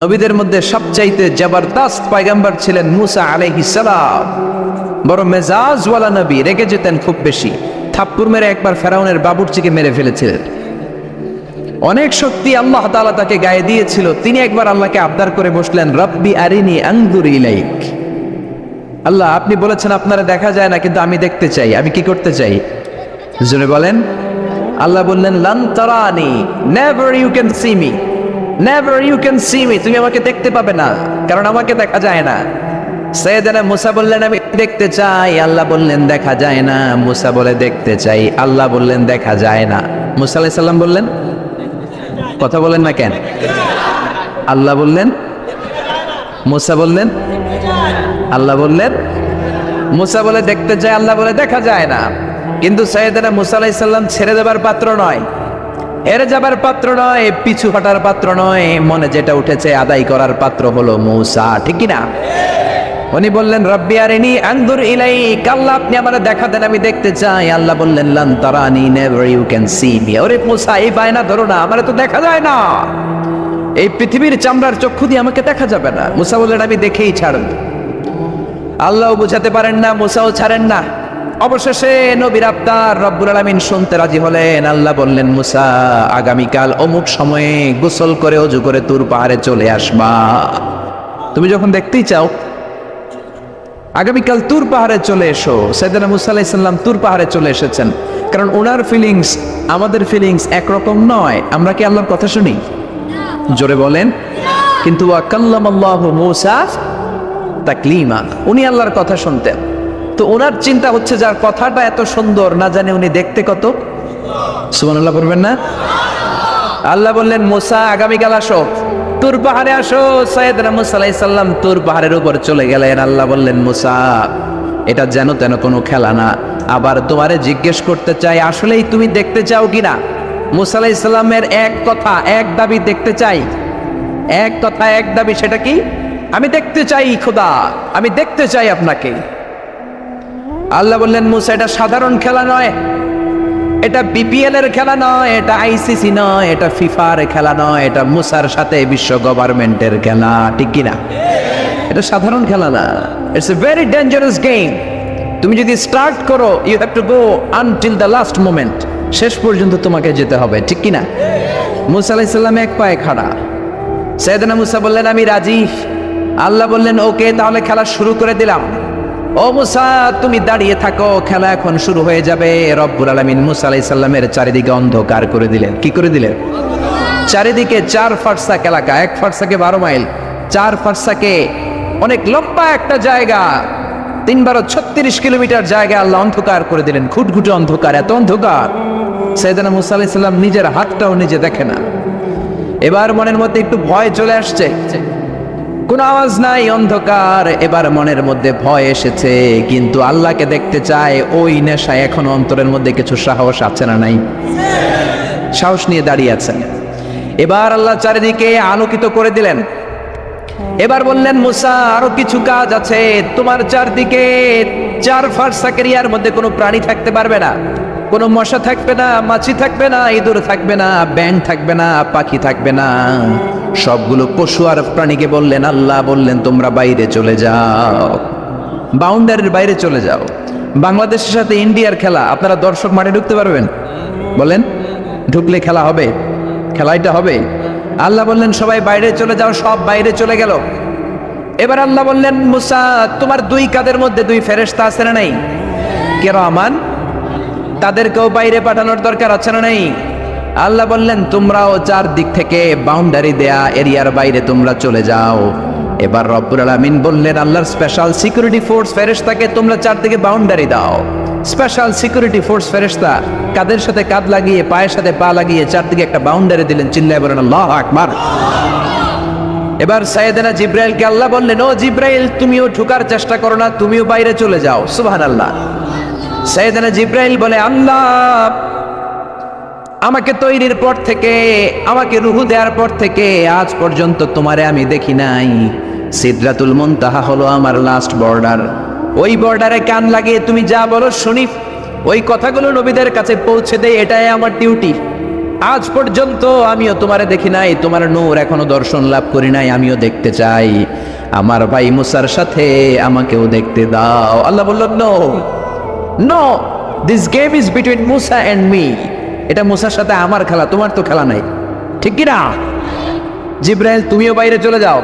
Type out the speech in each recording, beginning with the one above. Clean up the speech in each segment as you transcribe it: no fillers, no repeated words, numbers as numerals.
নবীদের মধ্যে সবচাইতে জবরদস্ত পয়গম্বর ছিলেন মুসা আলাইহিস সালাম। বড় মেজাজওয়ালা নবী, রেগে যেতেন খুব বেশি। থাপ্পড় মেরে একবার ফেরাউনের বাবুর্চিকে মেরে ফেলেছিলেন। অনেক শক্তি আল্লাহ তাআলা তাকে গায়ে দিয়েছিল। তিনি একবার আল্লাহকে আবদার করে বসলেন, রব্বি আরিনি আনজুর ইলাইক। আল্লাহ, আপনি বলেছেন আপনারা দেখা যায় না, কিন্তু আমি দেখতে চাই। আমি কি করতে চাই? জোরে বলেন। আল্লাহ বললেন, লান তারানি, never you can see me, never you can see me. তুমি আমাকে দেখতে পাবে না, কারণ আমাকে দেখা যায় না। সাইয়েদনা মুসা বললেন, আমি দেখতে চাই। আল্লাহ বললেন, দেখা যায় না। মুসা বলে, দেখতে চাই। আল্লাহ বললেন, দেখা যায় না। মুসা আলাইহিস সালাম বললেন, কথা বলেন না কেন? আল্লাহ বললেন, মুসা বললেন, আল্লাহ বললেন। মুসা বলে দেখতে চায়, আল্লাহ বলে দেখা যায় না। কিন্তু সাইয়েদনা মুসা আলাইহিস সালাম ছেড়ে দেবার পাত্র নয়, হেরে যাবার পাত্র নয়, পিছু হটার পাত্র নয়। মনে যেটা উঠেছে আদায় করার পাত্র হলো মুসা, ঠিক কি না? উনি বললেন, রব্বি আরিনি আনজুর ইলাইক। আল্লাহ, আপনি আমারে দেখা দেন, আমি দেখতে চাই। আল্লাহ বললেন, লান তারানি, never you can see me. ওরে মুসা, এই বায়না ধরো না, আমারে তো দেখা যায় না। এই পৃথিবীর চামড়ার চক্ষু দিয়ে আমাকে দেখা যাবে না। মুসা বললেন, আমি দেখেই ছাড়ব। আল্লাহও বুঝাতে পারেন না, মুসাও ছাড়েন না। অবশেষে নবীর আবদার রব্বুল আলামিন শুনতে রাজি হলেন। আল্লাহ বললেন, মুসা, আগামীকাল অমুক সময়ে গোসল করে ওযু করে তুর পাহাড়ে চলে আসবা। তুমি যখন দেখতেই চাও, আগামীকাল তুর পাহাড়ে চলে এসো। সাইয়েদনা মুসা আলাইহিস সালাম তুর পাহাড়ে চলে এসেছেন, কারণ ওনার ফিলিংস আমাদের ফিলিংস একরকম নয়। আমরা কি আল্লাহর কথা শুনি? জোরে বলেন। কিন্তু ওয়া কাল্লামাল্লাহু মুসা তাকলিমা, উনি আল্লাহর কথা শুনতেন। তো ওনার চিন্তা হচ্ছে, যার কথাটা এত সুন্দর, না জানে উনি দেখতে কত। সুবহানাল্লাহ বলবেন না? আল্লাহ বললেন, মুসা, আগামীকাল আসো, তুর পাহাড়ে আসো। সাইয়েদনা মুসা আলাইহিস সালাম তুর পাহাড়ের উপর চলে গেলেন। আল্লাহ বললেন, মুসা, এটা যেন তেন কোনো খেলা না। আবার তোমারে জিজ্ঞেস করতে চাই, আসলেই তুমি দেখতে চাও কিনা? মুসা আলাইহিস সালামের এক কথা এক দাবি, দেখতে চাই। এক কথা এক দাবি, সেটা কি? আমি দেখতে চাই খোদা, আমি দেখতে চাই আপনাকে। আল্লাহ বললেন, মুসা, এটা সাধারণ খেলা নয়, এটা বিপিএল এর খেলা নয়, এটা আইসিসি নয়, এটা ফিফার খেলা নয়, এটা মুসার সাথে বিশ্ব গভর্নমেন্টের খেলা, ঠিক কিনা? এটা সাধারণ খেলা না। It's a very dangerous game. তুমি যদি স্টার্ট করো, you have to go until the last moment. শেষ পর্যন্ত তোমাকে যেতে হবে, ঠিক কিনা? মুসা আলাইহিস সালাম এক পায়ে খাড়া। সাইয়েদনা মুসা বললেন, আমি রাজি। আল্লাহ বললেন, ওকে, তাহলে খেলা শুরু করে দিলাম। ও মুসা, তুমি দাঁড়িয়ে থাকো, খেলা এখন শুরু হয়ে যাবে। রব্বুল আলামিন মুসা আলাইহিস সালামের চারিদিকে অন্ধকার করে দিলেন। কি করে দিলেন? চারিদিকে 4 ফারসাক এলাকা, 1 ফারসাকে 12 মাইল, 4 ফারসাকে অনেক লম্বা একটা জায়গা, 3×36 কিলোমিটার জায়গা আল্লাহ অন্ধকার করে দিলেন। ঘুটঘুটে অন্ধকার, এত অন্ধকার সাইয়েদনা মুসা আলাইহিস সালাম নিজের হাতটাও নিজে দেখে না। এবার মনের মধ্যে একটু ভয় চলে আসছে, কোনো আওয়াজ নাই, অন্ধকার। এবার মনের মধ্যে ভয় এসেছে, কিন্তু আল্লাহকে দেখতে চায়। ওই নেশায় এখন অন্তরের মধ্যে কিছু সাহস আছে না নাই? সাহস নিয়ে দাঁড়িয়ে আছেন। এবার আল্লাহ চারিদিকে আলোকিত করে দিলেন। এবার বললেন, মুসা, আরো কিছু কাজ আছে। তোমার চারদিকে 4 ফারসাক এরিয়ার মধ্যে কোনো প্রাণী থাকতে পারবে না। কোনো মশা থাকবে না, মাছি থাকবে না, ইঁদুর থাকবে না, ব্যাঙ থাকবে না, পাখি থাকবে না। সবগুলো পশু আর প্রাণীকে বললেন, আল্লাহ বললেন, তোমরা বাইরে চলে যাও, বাউন্ডারির বাইরে চলে যাও। বাংলাদেশের সাথে ইন্ডিয়ার খেলা, আপনারা দর্শক মাঠে ঢুকতে পারবেন? বলেন, ঢুকলে খেলা হবে? খেলাটা হবে। আল্লাহ বললেন, সবাই বাইরে চলে যাও। সব বাইরে চলে গেল। এবার আল্লাহ বললেন, মুসা, তোমার 2 কাঁধের মধ্যে 2 ফেরেশতা আছে না নাই? কিরামান, তাদেরকেও বাইরে পাঠানোর দরকার আছে না নাই? আল্লাহ বললেন, তোমরাও 4 দিক থেকে বাউন্ডারি দেয়া এরিয়ার বাইরে তোমরা চলে যাও। এবার রব্বুল আলামিন বললেন, আল্লাহর স্পেশাল সিকিউরিটি ফোর্স ফেরেশতাকে তোমরা 4 দিকে বাউন্ডারি দাও। স্পেশাল সিকিউরিটি ফোর্স ফেরেশতা কাদের সাথে কাঁধ লাগিয়ে, পায়ের সাথে পা লাগিয়ে 4 দিকে একটা বাউন্ডারি দিলেন। চিল্লায়ে বলেন, আল্লাহু আকবার। এবার সাইয়েদনা জিব্রাইলকে আল্লাহ বললেন, ও জিব্রাইল, তুমিও ঢোকার চেষ্টা করো না, তুমিও বাইরে চলে যাও। সুবহানাল্লাহ। সাইয়েদনা জিব্রাইল বলে, আল্লাহ, আমাকে তৈরির পর থেকে, আমাকে রূহ দেওয়ার পর থেকে আজ পর্যন্ত তোমারে আমি দেখি নাই। সিদরাতুল মুনতাহা হলো আমার লাস্ট বর্ডার। ওই বর্ডারে কান লাগিয়ে তুমি যা বলো শুনি, ওই কথাগুলো নবীদের কাছে পৌঁছে দেই, এটাই আমার ডিউটি। আজ পর্যন্ত আমিও তোমারে দেখি নাই, তোমার নূর এখনো দর্শন লাভ করি নাই, আমিও দেখতে চাই, আমার ভাই মুসার সাথে আমাকেও দেখতে দাও। আল্লাহ বলল no no, this game is between Musa and me. এটা মুসার সাথে আমার খেলা, তোমার তো খেলা নাই, ঠিক কি না? জিব্রাইল তুমিও বাইরে চলে যাও।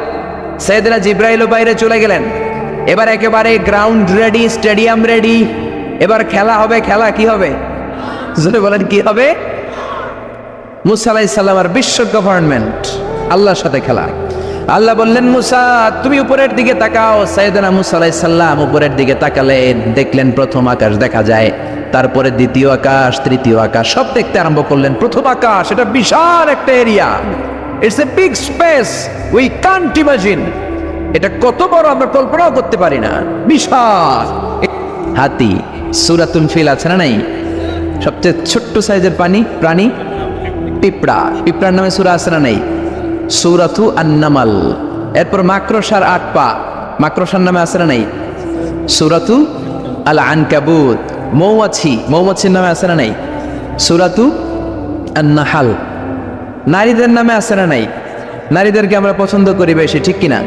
সাইয়েদনা জিব্রাইলও বাইরে চলে গেলেন। এবার একেবারে গ্রাউন্ড রেডি, স্টেডিয়াম রেডি, এবার খেলা হবে। খেলা কি হবে জোরে বলেন, কি হবে? মুসা আলাইহিস সালামের বিশ্ব গভর্নমেন্ট, আল্লাহর সাথে খেলা। আল্লাহ বললেন মুসা তুমি উপরের দিকে তাকাও। সাইয়েদনা মুসা আলাইহিস সালাম উপরের দিকে তাকালেন, দেখলেন প্রথম আকাশ দেখা যায়, তারপরে দ্বিতীয় আকাশ, তৃতীয় আকাশ, সব দেখতে আরম্ভ করলেন। প্রথম আকাশ, এটা বিশাল একটা area, it's a big space, we can't imagine. এটা কত বড় আমরা কল্পনাও করতে পারি না, বিশাল। হাতি, সূরাতুল ফিল আছে না নাই? সবচেয়ে ছোট্ট সাইজের প্রাণী পিঁপড়া, পিঁপড়ার নামে সূরা আছে না নাই? সূরাতু আন-নামাল। এরপর মাকড়সার 8 পা, মাকড়সার নামে আছে না নাই? সূরাতু আল-আনকাবুত। মৌমাছি, মৌমাছির নামে আছে না নাই? সূরাতু আন-নাহাল। নারীদের নামে আছে না নাই? নারীদেরকে আমরা পছন্দ করি বেশি, ঠিক কিনা?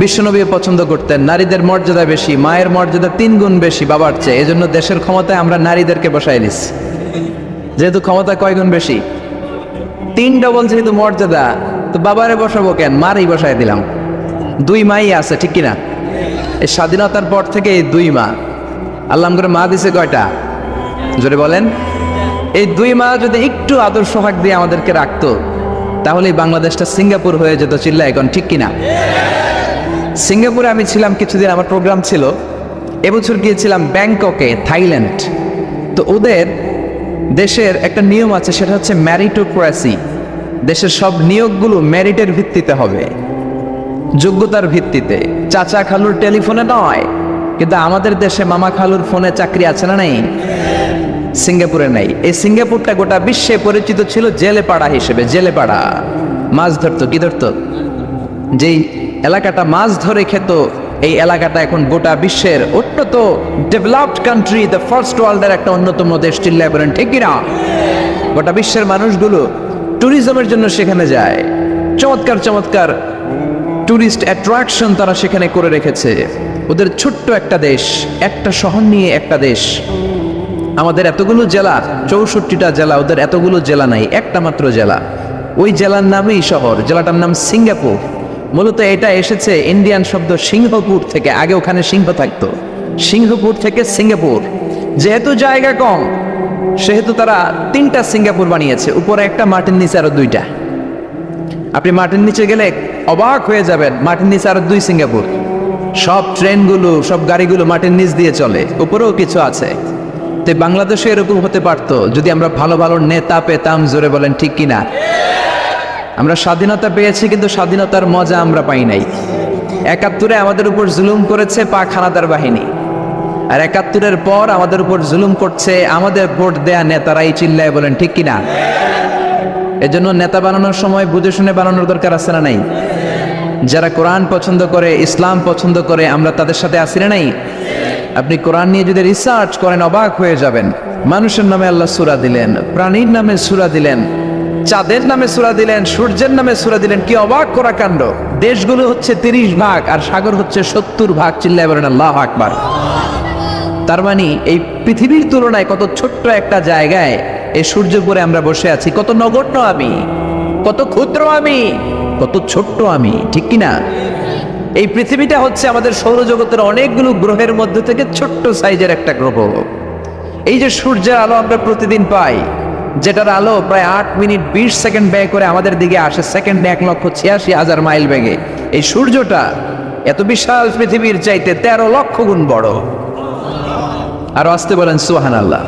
বিশ্বনবী পছন্দ করতেন, নারীদের মর্যাদা বেশি, মায়ের মর্যাদা 3 গুণ বেশি বাবার চেয়ে। এজন্য দেশের ক্ষমতায় আমরা নারীদেরকে বসাই দিচ্ছি, যেহেতু ক্ষমতা কয় গুণ বেশি, 3 ডবল যেহেতু মর্যাদা, তো বাবারে বসাবো কেন, মারই বসাই দিলাম। 2 মাই আছে, ঠিক কিনা? এই স্বাধীনতার পর থেকে এই 2 মা, আল্লাহ করে মা দিছে কয়টা জোরে বলেন? এই 2 মা যদি একটু আদর সোহাগ দিয়ে আমাদেরকে রাখতো, তাহলে বাংলাদেশটা সিঙ্গাপুর হয়ে যেত। চিল্লা এখন, ঠিক কিনা? সিঙ্গাপুরে আমি ছিলাম কিছুদিন, আমার প্রোগ্রাম ছিল। এবছর গিয়েছিলাম ব্যাংককে, থাইল্যান্ড। তো ওদের দেশের একটা নিয়ম আছে, সেটা হচ্ছে ম্যারিটোক্রেসি। দেশের সব নিয়োগগুলো মেরিটের ভিত্তিতে হবে, যোগ্যতার ভিত্তিতে, চাচা খালুর টেলিফোনে নয়। কিন্তু আমাদের দেশে মামা খালুর ফোনে চাকরি আছে না নাই? সিঙ্গাপুরে নাই। এই সিঙ্গাপুরটা গোটা বিশ্বে পরিচিত ছিল জেলেপাড়া হিসেবে। জেলেপাড়া মাছ ধরতো, কি ধরতো? যেই এলাকাটা মাছ ধরে খেত, এই এলাকাটা এখন গোটা বিশ্বের উন্নত ডেভেলপড কান্ট্রি, দ্য ফার্স্ট ওয়ার্ল্ডের একটা অন্যতম দেশ। চিল্লায় বলেন ঠিক কিনা? গোটা বিশ্বের মানুষগুলো ট্যুরিজমের জন্য সেখানে যায়। চমৎকার চমৎকার ট্যুরিস্ট অ্যাট্রাকশন তারা সেখানে করে রেখেছে। ওদের ছোট্ট একটা দেশ, একটা শহর নিয়ে একটা দেশ। আমাদের এতগুলো জেলা, 64টা জেলা, ওদের এতগুলো জেলা নাই, একটা মাত্র জেলা। ওই জেলার নামেই শহর, জেলাটার নাম সিঙ্গাপুর। মূলত এটা এসেছে ইন্ডিয়ান শব্দ সিংহপুর থেকে, আগে ওখানে সিংহ থাকতো, সিংহপুর থেকে সিঙ্গাপুর। যেহেতু জায়গা কম, সেহেতু তারা 3টা সিঙ্গাপুর বানিয়েছে, উপরে একটা, মাটির নিচে আরো 2টা। আপনি মাটির নিচে গেলে অবাক হয়ে যাবেন, মাটির নিচে আরো 2 সিঙ্গাপুর। সব ট্রেনগুলো, সব গাড়িগুলো মাটির নিচ দিয়ে চলে, উপরেও কিছু আছে। তো বাংলাদেশে এরকম হতে পারতো যদি আমরা ভালো ভালো নেতা পেতাম। জোরে বলেন ঠিক কিনা? আমরা স্বাধীনতা পেয়েছি, কিন্তু স্বাধীনতার মজা আমরা পাই নাই। 71-এ আমাদের উপর জুলুম করেছে পাক হানাদার বাহিনী, আর 71-এর পর আমাদের উপর জুলুম করছে আমাদের ভোট দেয়া নেতারাই। চিল্লায় বলেন ঠিক কিনা? এজন্য নেতা বানানোর সময় বুঝে শুনে বানানোর দরকার আছে না নাই? যারা কোরআন পছন্দ করে, ইসলাম পছন্দ করে, আমরা তাদের সাথে আছি না নাই? আপনি কোরআন নিয়ে যদি রিসার্চ করেন অবাক হয়ে যাবেন। মানুষের নামে আল্লাহ সূরা দিলেন, প্রাণীর নামে সূরা দিলেন, চাঁদের নামে সূরা দিলেন, সূর্যের নামে সূরা দিলেন। কি অবাক করা কাণ্ড! দেশগুলো হচ্ছে 30 ভাগ আর সাগর হচ্ছে 70 ভাগ। চিল্লায় বলেন আল্লাহু আকবার। তার মানে এই পৃথিবীর তুলনায় কত ছোট্ট একটা জায়গায় এই সূর্যপুরে আমরা বসে আছি। কত নগণ্য আমি, কত ক্ষুদ্র আমি, কত ছোট্ট আমি, ঠিক কিনা? এই পৃথিবীটা হচ্ছে আমাদের সৌরজগতের অনেকগুলো গ্রহের মধ্যে থেকে ছোট্ট সাইজের একটা গ্রহ। এই যে সূর্যের আলো আমরা প্রতিদিন পাই, যেটার আলো প্রায় 8 মিনিট 20 সেকেন্ড ব্যয় করে আমাদের দিকে আসে, সেকেন্ডে 1,86,000 মাইল বেগে। এই সূর্যটা এত বিশাল পৃথিবীর চাইতে 13 লক্ষ গুণ বড়। আর আসতে বলেন সুবহানাল্লাহ।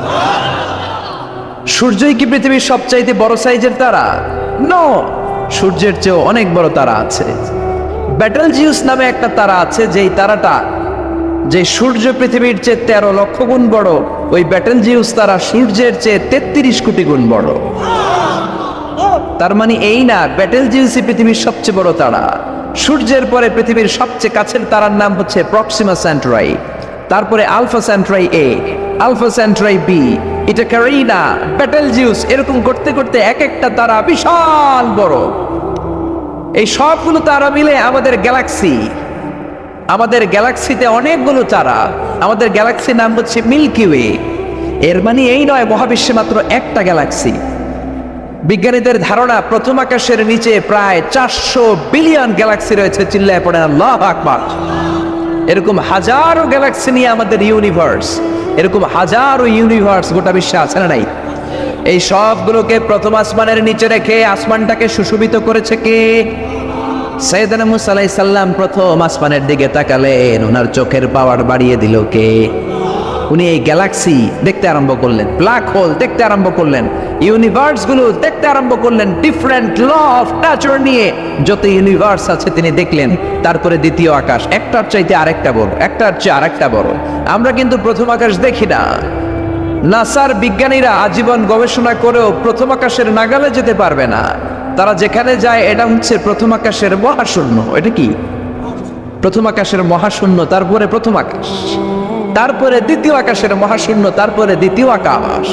সূর্যই কি পৃথিবীর সবচাইতে বড় সাইজের তারা? নো, সূর্যের চেয়েও অনেক বড় তারা আছে। ব্যাটেলজিউস নামে একটা তারা আছে, যেই তারাটা, যে সূর্য পৃথিবীর চেয়ে 13 লক্ষ গুণ বড়, ওই ব্যাটেলজিউস তারা সূর্যের চেয়ে 33 কোটি গুণ বড়। তার মানে এই না ব্যাটেলজিউসই পৃথিবীর সবচেয়ে বড় তারা। সূর্যের পরে পৃথিবীর সবচেয়ে কাছের তারার নাম হচ্ছে প্রক্সিমা সেন্টারি। তারপরে আলফা সেন্ট্রাই এ, আলফা সেন্ট্রাই বি, এটা ক্যারিনা, বেটেলজিউস, এরকম করতে করতে এক একটা তারা বিশাল বড়। এই সবগুলো তারা মিলে আমাদের গ্যালাক্সি। আমাদের গ্যালাক্সিতে অনেকগুলো তারা। আমাদের গ্যালাক্সির নাম হচ্ছে মিল্কি ওয়ে। এর মানে এই নয় মহাবিশ্বে মাত্র একটা গ্যালাক্সি। বিজ্ঞানীদের ধারণা প্রথম আকাশের নিচে প্রায় 400 বিলিয়ন গ্যালাক্সি রয়েছে। চিল্লায় পড়েন আল্লাহু আকবার। এরকম হাজারো গ্যালাক্সি নিয়ে আমাদের ইউনিভার্স, এরকম হাজারো ইউনিভার্স গোটা বিশ্বে আছে না নাই? এই সবগুলোকে প্রথম আসমানের নিচে রেখে আসমানটাকে সুশোভিত করেছে কে? সাইয়েদনা মুসা আলাইহিস সালাম প্রথম আসমানের দিকে তাকালেন, ওনার চোখের পাওয়ার বাড়িয়ে দিল কে? উনি এই গ্যালাক্সি দেখতে আরম্ভ করলেন, ব্ল্যাক হোল দেখতে আরম্ভ করলেন, ইউনিভার্স গুলো দেখতে আরম্ভ করলেন, ডিফারেন্ট ল অফ নেচার নিয়ে যত ইউনিভার্স আছে তিনি দেখলেন। তারপরে দ্বিতীয় আকাশ, একটার চাইতে আরেকটা বড়, একটার চেয়ে আরেকটা বড়। আমরা কিন্তু প্রথম আকাশ দেখি না। নাসার বিজ্ঞানীরা আজীবন গবেষণা করেও প্রথম আকাশের নাগালে যেতে পারবে না। তারা যেখানে যায় এটা হচ্ছে প্রথম আকাশের মহাশূন্য। এটা কি? প্রথম আকাশের মহাশূন্য, তারপরে প্রথম আকাশ, তারপরে দ্বিতীয় আকাশের মহাশূন্য, তারপরে দ্বিতীয় আকাশ,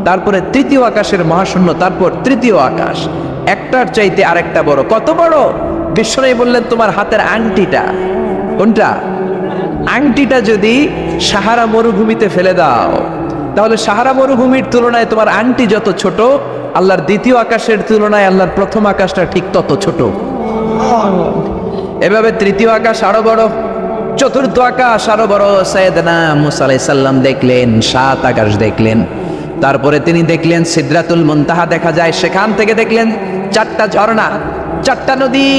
তারপরে তৃতীয় আকাশের মহাশূন্য, তারপর তৃতীয় আকাশ। একটার চাইতে আরেকটা বড়। কত বড়? বিশ্বনবী বললেন তোমার হাতের আংটিটা, কোনটা? আংটিটা যদি সাহারা মরুভূমিতে ফেলে দাও, তাহলে সাহারা মরুভূমির তুলনায় তোমার আংটি যত ছোট, আল্লাহর দ্বিতীয় আকাশের তুলনায় আল্লাহর প্রথম আকাশটা ঠিক তত ছোট। এভাবে তৃতীয় আকাশ আরো বড়, চতুর্থ আকাশ আরো বড়। সাইয়েদনা মুসা আলাইহিস সালাম দেখলেন 7 আকাশ দেখলেন। তারপরে তিনি দেখলেন সিদরাতুল মুনতাহা দেখা যায়, সেখান থেকে দেখলেন 4টা ঝর্ণা, 4টা নদী,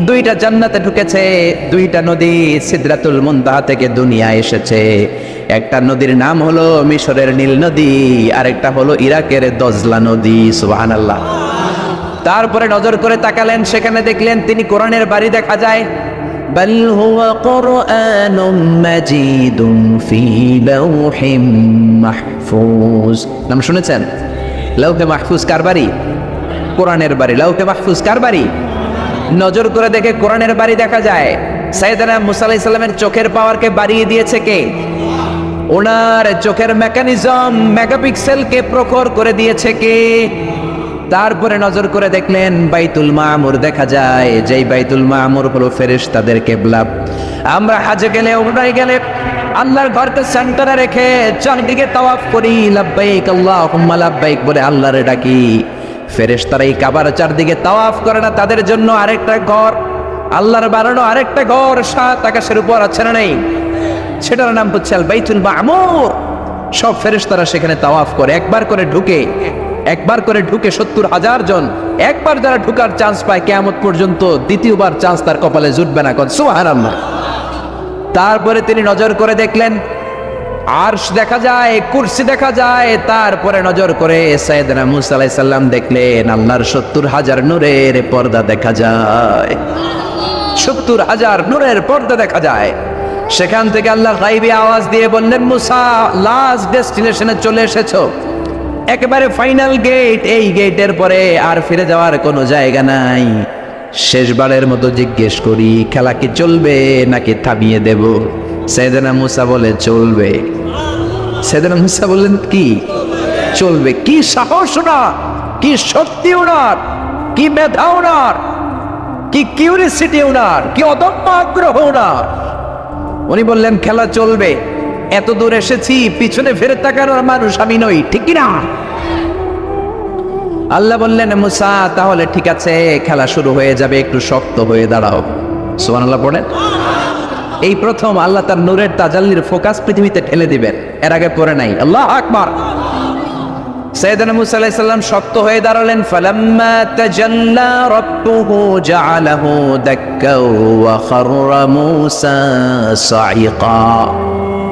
2টা জান্নাতে ঢুকেছে, 2টা নদী সিদরাতুল মুনতাহা থেকে দুনিয়ায় এসেছে। একটা নদীর নাম হলো মিশরের নীল নদী, আরেকটা হলো ইরাকের দজলা নদী। সুবহানাল্লাহ। তারপরে নজর করে তাকালেন, সেখানে দেখলেন তিনি কোরআনের বাড়ি দেখা যায়। বাল হুয়া কুরআনুম মাজিদুম ফি লাওহিম মাহফুজ। নাম শুনেছেন? লাওহে মাহফুজ কার বাড়ি? কোরআনের বাড়ি। লাওহে মাহফুজ কার বাড়ি? নজর করে দেখে কোরআনের বাড়ি দেখা যায়। সাইয়েদনা মুসা আলাইহিস সালামের চোখের পাওয়ারকে বাড়িয়ে দিয়েছে কে? ওনার চোখের মেকানিজম, মেগাপিক্সেলকে প্রখর করে দিয়েছে কে? তারপরে নজর করে দেখলেন বাইতুল মামুর দেখা যায়, যেই বাইতুল মামুর হলো ফেরেশতাদের কিবলা। আমরা হাজে গেলে, উমরায় গেলে আল্লাহর ঘরকে সেন্টারে রেখে চারদিকে তাওয়াফ করি, লাব্বাইক আল্লাহুম্মা লাব্বাইক বলে আল্লাহরে ডাকি। ফেরেশতারা এই কাবার চারদিকে তাওয়াফ করে না, তাদের জন্য আরেকটা ঘর, আল্লাহর বানানো আরেকটা ঘর 7 আকাশের উপর আছে না নেই? সেটার নাম হচ্ছে আল বাইতুল মামুর। সব ফেরেশতারা সেখানে তাওয়াফ করে, একবার করে ঢুকে 70,000 জন। একবার যারা ঢুকার চান্স পায় কিয়ামত পর্যন্ত দ্বিতীয়বার চান্স তার কপালে জুটবে না। সুবহানাল্লাহ। তারপরে তিনি নজর করে দেখলেন আরশ দেখা যায়, কুরসি দেখা যায়। তারপরে নজর করে সাইয়েদনা মুসা আলাইহিস সালাম দেখলেন আল্লাহর 70,000 নূরের পর্দা দেখা যায়। 70,000 নূরের পর্দা দেখা যায়। সেখান থেকে আল্লাহ গায়বী আওয়াজ দিয়ে বললেন, মুসা লাস্ট ডেস্টিনেশনে চলে এসেছো, একেবারে ফাইনাল গেট। এই গেটের পরে আর ফিরে যাওয়ার কোনো জায়গা নাই। শেষবারের মতো জিজ্ঞেস করি, খেলা কি চলবে নাকি থামিয়ে দেব? সাইয়েদনা মুসা বলে চলবে। সাইয়েদনা মুসা বললেন কি চলবে? কি সাহস ওনার, কি শক্তি ওনার, কি মেধা ওনার, কি কিউরিসিটি ওনার, কি অদম্য আগ্রহ ওনার। উনি বললেন খেলা চলবে। এত দূর এসেছি, পিছনে ফিরে তাকানোর মানুষ আমি নই, ঠিক না? আল্লাহ বললেন মুসা তাহলে ঠিক আছে, খেলা শুরু হয়ে যাবে, একটু শক্ত হয়ে দাঁড়াও। সুবহানাল্লাহ পড়েন। এই প্রথম আল্লাহ তার নূরের তাজাল্লির ফোকাস পৃথিবীতে ঠেলে দিবেন, এর আগে পড়ে নাই। আল্লাহু আকবার। সাইয়েদনা মুসা আলাইহিস সালাম শক্ত হয়ে দাঁড়ালেন। ফালাম্মা তাজাল্লা রাব্বুহু জাআলাহু দাক্কা ওয়া খাররা মুসা সাইকা।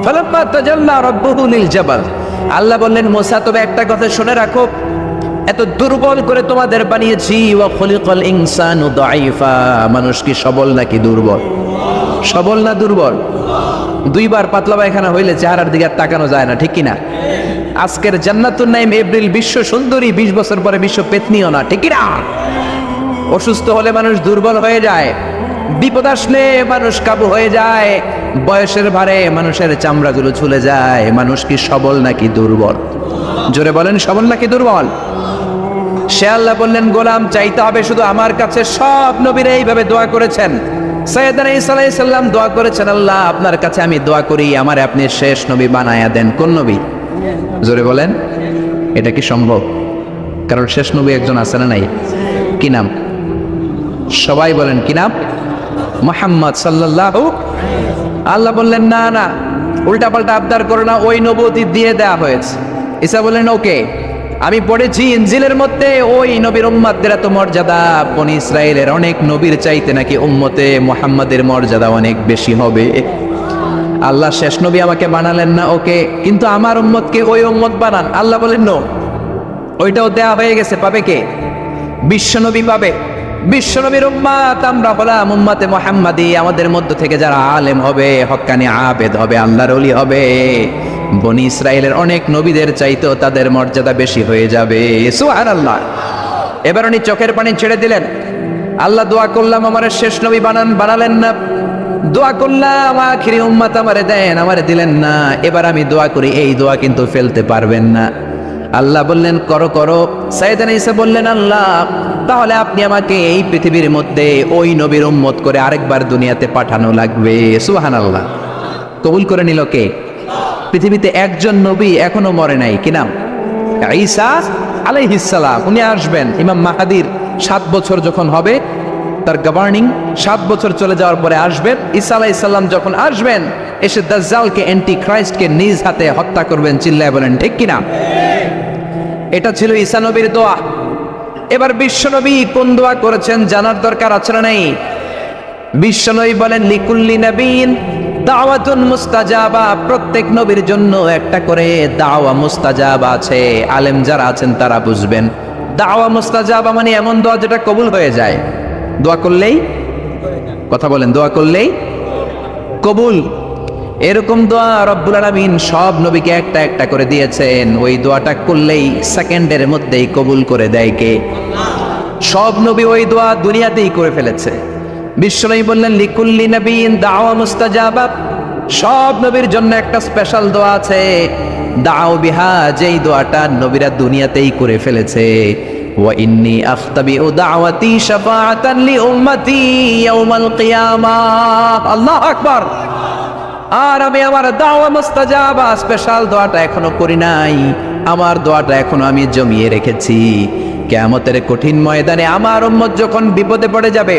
ফালাম্মা তাজাল্লা রাব্বুহু লিল জাবাল। আল্লাহ বললেন মুসা তবে একটা কথা শুনে রাখো, এত দুর্বল করে তোমাদের বানিয়েছি। ওয়া খুলিকাল ইনসানু দাঈফা। মানুষ কি সবল নাকি দুর্বল? সবল না দুর্বল? 2 বার পাতলা পায়খানা হইলে চেহারার দিকে তাকানো যায় না, ঠিক কি না? আজকের জান্নাতুন নাইম এপ্রিল বিশ্ব সুন্দরী, 20 বছর পরে বিশ্ব পেতনিও না, ঠিক কি না? অসুস্থ হলে মানুষ দুর্বল হয়ে যায়। বিপদ আসলে মানুষ কাবু হয়ে যায়, বয়সের ভারে মানুষের চামড়াগুলো ঝুলে যায়। মানুষ কি সবল নাকি দুর্বল? জোরে বলেন, সবল নাকি দুর্বল? সে আল্লাহ বললেন, গোলাম চাইতে হবে শুধু আমার কাছে। সব নবীরা এইভাবে দোয়া করেছেন। সাইয়েদনা ঈসা আলাইহিস সালাম দোয়া করেছেন, আল্লাহ আপনার কাছে আমি দোয়া করি আমারে আপনি শেষ নবী বানায়া দেন। কোন নবী? জোরে বলেন, এটা কি সম্ভব? কারণ শেষ নবী একজন আছে না নাই? কি নাম? সবাই বলেন কি নাম? মুহাম্মদ সাল্লাল্লাহু। আল্লাহ বললেন, না না, উল্টা পাল্টা আবদার করো না, ওই নবুয়তি দিয়ে দেয়া হয়েছে। ঈসা বললেন, ওকে। আমি পড়েছি ইনজিলের মধ্যে ওই নবীর উম্মতদের এত মর্যাদা, বনি ইসরায়েলের অনেক নবীর চাইতে নাকি উম্মতে মুহাম্মাদের মর্যাদা অনেক বেশি হবে। আল্লাহ শেষ নবী আমাকে বানালেন না, ওকে, কিন্তু আমার উম্মতকে ওই উম্মত বানান। আল্লাহ বলেন, নো, ওইটাও দেয়া হয়ে গেছে। পাবে কে? বিশ্বনবী পাবে। বিশ্বনবীর উম্মত আমরা হলাম উম্মতে মুহাম্মাদি। আমাদের মধ্য থেকে যারা আলেম হবে, হক্কানি আবেদ হবে, আল্লাহর ওলি হবে, বনি ইসরায়েলের অনেক নবীদের চাইতেও তাদের মর্যাদা বেশি হয়ে যাবে। সুবহানাল্লাহ। এবার উনি চোখের পানি ছেড়ে দিলেন। আল্লাহ দোয়া করলাম আমার শেষ নবী বানান, বানালেন না। দোয়া করলাম আখিরি উম্মত আমারে দেন, আমারে দিলেন না। এবার আমি দোয়া করি, এই দোয়া কিন্তু ফেলতে পারবেন না। আল্লাহ বললেন, করো করো। সাইয়েদনা ঈসা বললেন, আল্লাহ তাহলে আপনি আমাকে এই পৃথিবীর মধ্যে ওই নবীর উম্মত করে আরেকবার দুনিয়াতে পাঠানো লাগবে। সুবহানাল্লাহ। কবুল করে নিল কে? পৃথিবীতে একজন নবী এখনো মরে নাই। কি নাম? ঈসা আলাইহিস সালাম। উনি আসবেন ইমাম মাহাদির 7 বছর যখন হবে, তার গভর্নিং 7 বছর চলে যাওয়ার পরে আসবেন। ঈসা আলাইহিস সালাম যখন আসবেন, এসে দাজ্জালকে, অ্যান্টি ক্রাইস্টকে নিজ হাতে হত্যা করবেন। চিল্লায় বলেন ঠিক কিনা? এটা ছিল ঈসা নবীর দোয়া। এবার বিশ্বনবী কোন দোয়া করেছেন জানার দরকার আছে না নাই? বিশ্বনবী বলেন, লিকুল্লি নবীন দাওয়াতুন মুস্তাজাবা। প্রত্যেক নবীর জন্য একটা করে দাওয়া মুস্তাজাবা আছে। আলেম যারা আছেন তারা বুঝবেন, দাওয়া মুস্তাজাবা মানে এমন দোয়া যেটা কবুল হয়ে যায়। দোয়া করলেই, কথা বলেন, দোয়া করলেই কবুল। এরকম দোয়া রব্বুল আলামিন সব নবীকে একটা একটা করে দিয়েছেন। ওই দোয়াটা করলেই সেকেন্ডের মধ্যেই কবুল করে দেয় কে? সব নবী ওই দোয়া দুনিয়াতেই করে ফেলেছে। বিশ্বনবী বললেন, লিকুল্লি নবীন দাওয়া মুস্তাজাবা। সব নবীর জন্য একটা স্পেশাল দোয়া আছে, দাও বিহা, যেই দোয়াটা নবীরা দুনিয়াতেই করে ফেলেছে। ওয়া ইন্নী আখতাবিউ দাওয়াতি শাফাআতান লি উম্মতি ইয়াউমাল কিয়ামাহ। আল্লাহু আকবার। আর আমি আমার দাওয়া মুস্তাজাবা স্পেশাল দোয়াটা এখনো করি নাই। আমার দোয়াটা এখনো আমি জমিয়ে রেখেছি। কিয়ামতের কঠিন ময়দানে আমার উম্মত যখন বিপদে পড়ে যাবে,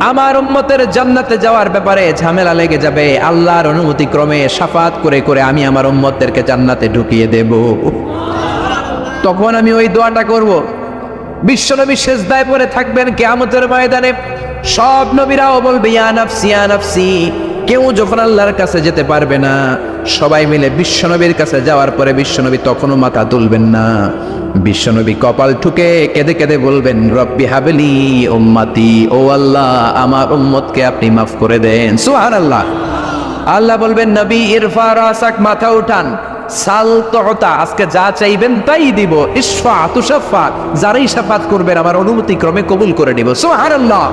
আমার উম্মতের জান্নাতে যাওয়ার ব্যাপারে ঝামেলা লেগে যাবে, আল্লাহর অনুমতি ক্রমে শাফাত করে করে আমি আমার উম্মতদেরকে জান্নাতে ঢুকিয়ে দেব। তখন আমি ওই দোয়াটা করব। বিশ্বনবী সিজদায় পড়ে থাকবেন কিয়ামতের ময়দানে। সব নবীরাও বলবে, ইয়া নাফসি ইয়া নাফসি। কেউ যখন আল্লাহর কাছে যেতে পারবে না, সবাই মিলে বিশ্বনবীর কাছে যাওয়ার পরে বিশ্বনবী তখনও মাথা তুলবেন না। বিশ্বনবী কপাল ঠুকে কেঁদে কেঁদে বলবেন, রব্বি হাবলি উম্মতি। ও আল্লাহ, আমার উম্মতকে আপনি মাফ করে দেন। সুবহানাল্লাহ। আল্লাহ বলবেন, নবী ইরফা রাসাক, মাথা উঠান। সাল তুতা, আজকে যা চাইবেন তাই দিব। ইশফা তুশাফা, যারাই শাফাত করবেন আমার অনুমতি ক্রমে কবুল করে নিব। সুবহানাল্লাহ।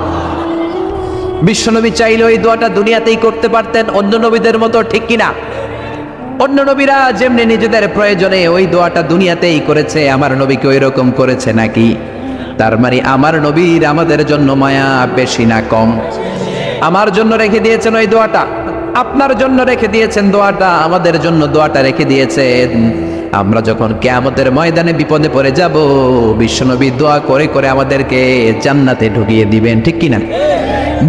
বিশ্বনবী চাইলে ওই দোয়াটা দুনিয়াতেই করতে পারতেন অন্য নবীদের মতো, ঠিক কিনা? অন্য নবীরা যেমনি নিজেদের প্রয়োজনে ওই দোয়াটা দুনিয়াতেই করেছে, আমার নবীকে ওই রকম করেছে নাকি? তার মানে আমার নবীর আমাদের জন্য মায়া বেশি না কম? আমার জন্য রেখে দিয়েছেন ওই দোয়াটা, আপনার জন্য রেখে দিয়েছেন দোয়াটা, আমাদের জন্য দোয়াটা রেখে দিয়েছেন। আমরা যখন কিয়ামতের ময়দানে বিপদে পড়ে যাব, বিশ্বনবী দোয়া করে করে আমাদেরকে জান্নাতে ঢুকিয়ে দিবেন, ঠিক কিনা?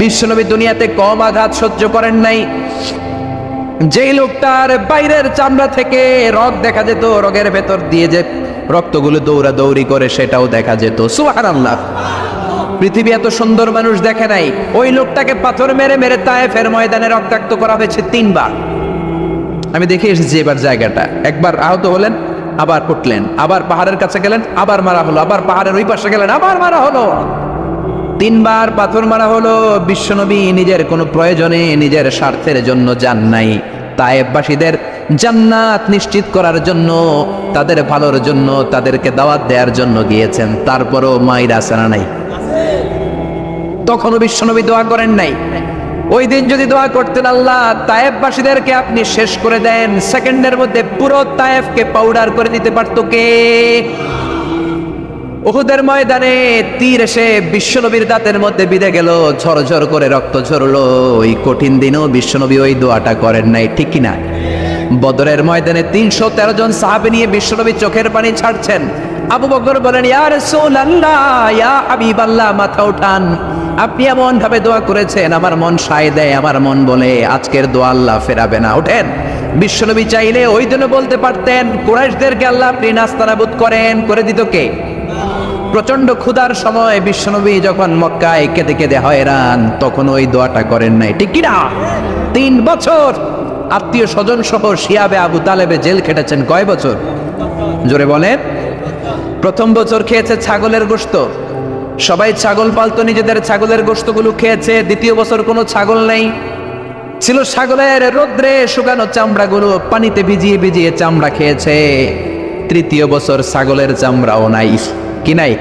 বিশ্বনবী দুনিয়াতে কম আঘাত সহ্য করেন নাই। যেই লোকটার বাইরের চামড়া থেকে রগ দেখা যেত, রগের ভেতর দিয়ে যে রক্তগুলো দৌড়া দৌড়ি করে সেটাও দেখা যেত। সুবহানাল্লাহ। পৃথিবী এত সুন্দর মানুষ দেখে নাই। ওই লোকটাকে পাথর মেরে মেরে তায়েফের ময়দানে রক্তাক্ত করা হয়েছে 3 বার। আমি দেখে এসেছি এবার জায়গাটা। একবার আহত হলেন, আবার উঠলেন, আবার পাহাড়ের কাছে গেলেন, আবার মারা হলো, আবার পাহাড়ের ওই পাশে গেলেন, আবার মারা হলো। 3 বার পাথর মারা হলো। বিশ্বনবী নিজের কোনো প্রয়োজনে, নিজের স্বার্থের জন্য যান নাই। তায়েফবাসীদের জান্নাত নিশ্চিত করার জন্য, তাদের ভালোর জন্য, তাদেরকে দাওয়াত দেওয়ার জন্য গিয়েছেন। তারপরও মাইর আছে না নাই? তখনও বিশ্বনবী দোয়া করেন নাই। ওই দিন যদি দোয়া করতেন, আল্লাহ তায়েফবাসীদেরকে আপনি শেষ করে দেন, সেকেন্ডের মধ্যে পুরো তায়েফকে পাউডার করে দিতে পারতো কে? উহুদের ময়দানে তীর এসে বিশ্বনবীর দাঁতের মধ্যে বিঁধে গেল, ঝরঝর করে রক্ত ঝরলো। ওই কঠিন দিনেও বিশ্বনবী ওই দোয়াটা করেন নাই, ঠিক কিনা? বদরের ময়দানে 313 জন সাহাবী নিয়ে বিশ্বনবী চোখের পানি ছাড়ছেন। আবু বকর বলেন, ইয়া রাসূলুল্লাহ, ইয়া হাবিবাল্লাহ, মাথা উঠান। আপনি এমন ভাবে দোয়া করেছেন, আমার মন সায় দেয়, আমার মন বলে আজকের দোয়া আল্লাহ ফেরাবে না, ওঠেন। বিশ্বনবী চাইলে ওই দিনও বলতে পারতেন, কুরাইশদেরকে আল্লাহ আপনি নাস্তানাবুদ করেন, করে দিত কে? প্রচন্ড ক্ষুধার সময় বিশ্বনবী যখন মক্কায় কেঁদে কেঁদে হয়রান, তখন ওই দোয়াটা করেন নাই, ঠিক কিনা? 3 বছর আত্মীয় স্বজন সহ শিয়াবে আবু তালেবে জেল খেটেছেন। কয় বছর? জোরে বলেন। প্রথম বছর খেয়েছে ছাগলের গোশত, সবাই ছাগল পালতো, নিজেদের ছাগলের গোশতগুলো খেয়েছে। দ্বিতীয় বছর কোনো ছাগল নেই, ছিল ছাগলের রোদ্রে শুকানো চামড়াগুলো পানিতে ভিজিয়ে ভিজিয়ে চামড়া খেয়েছে। তৃতীয় বছর ছাগলের চামড়াও নাই, কি নাই?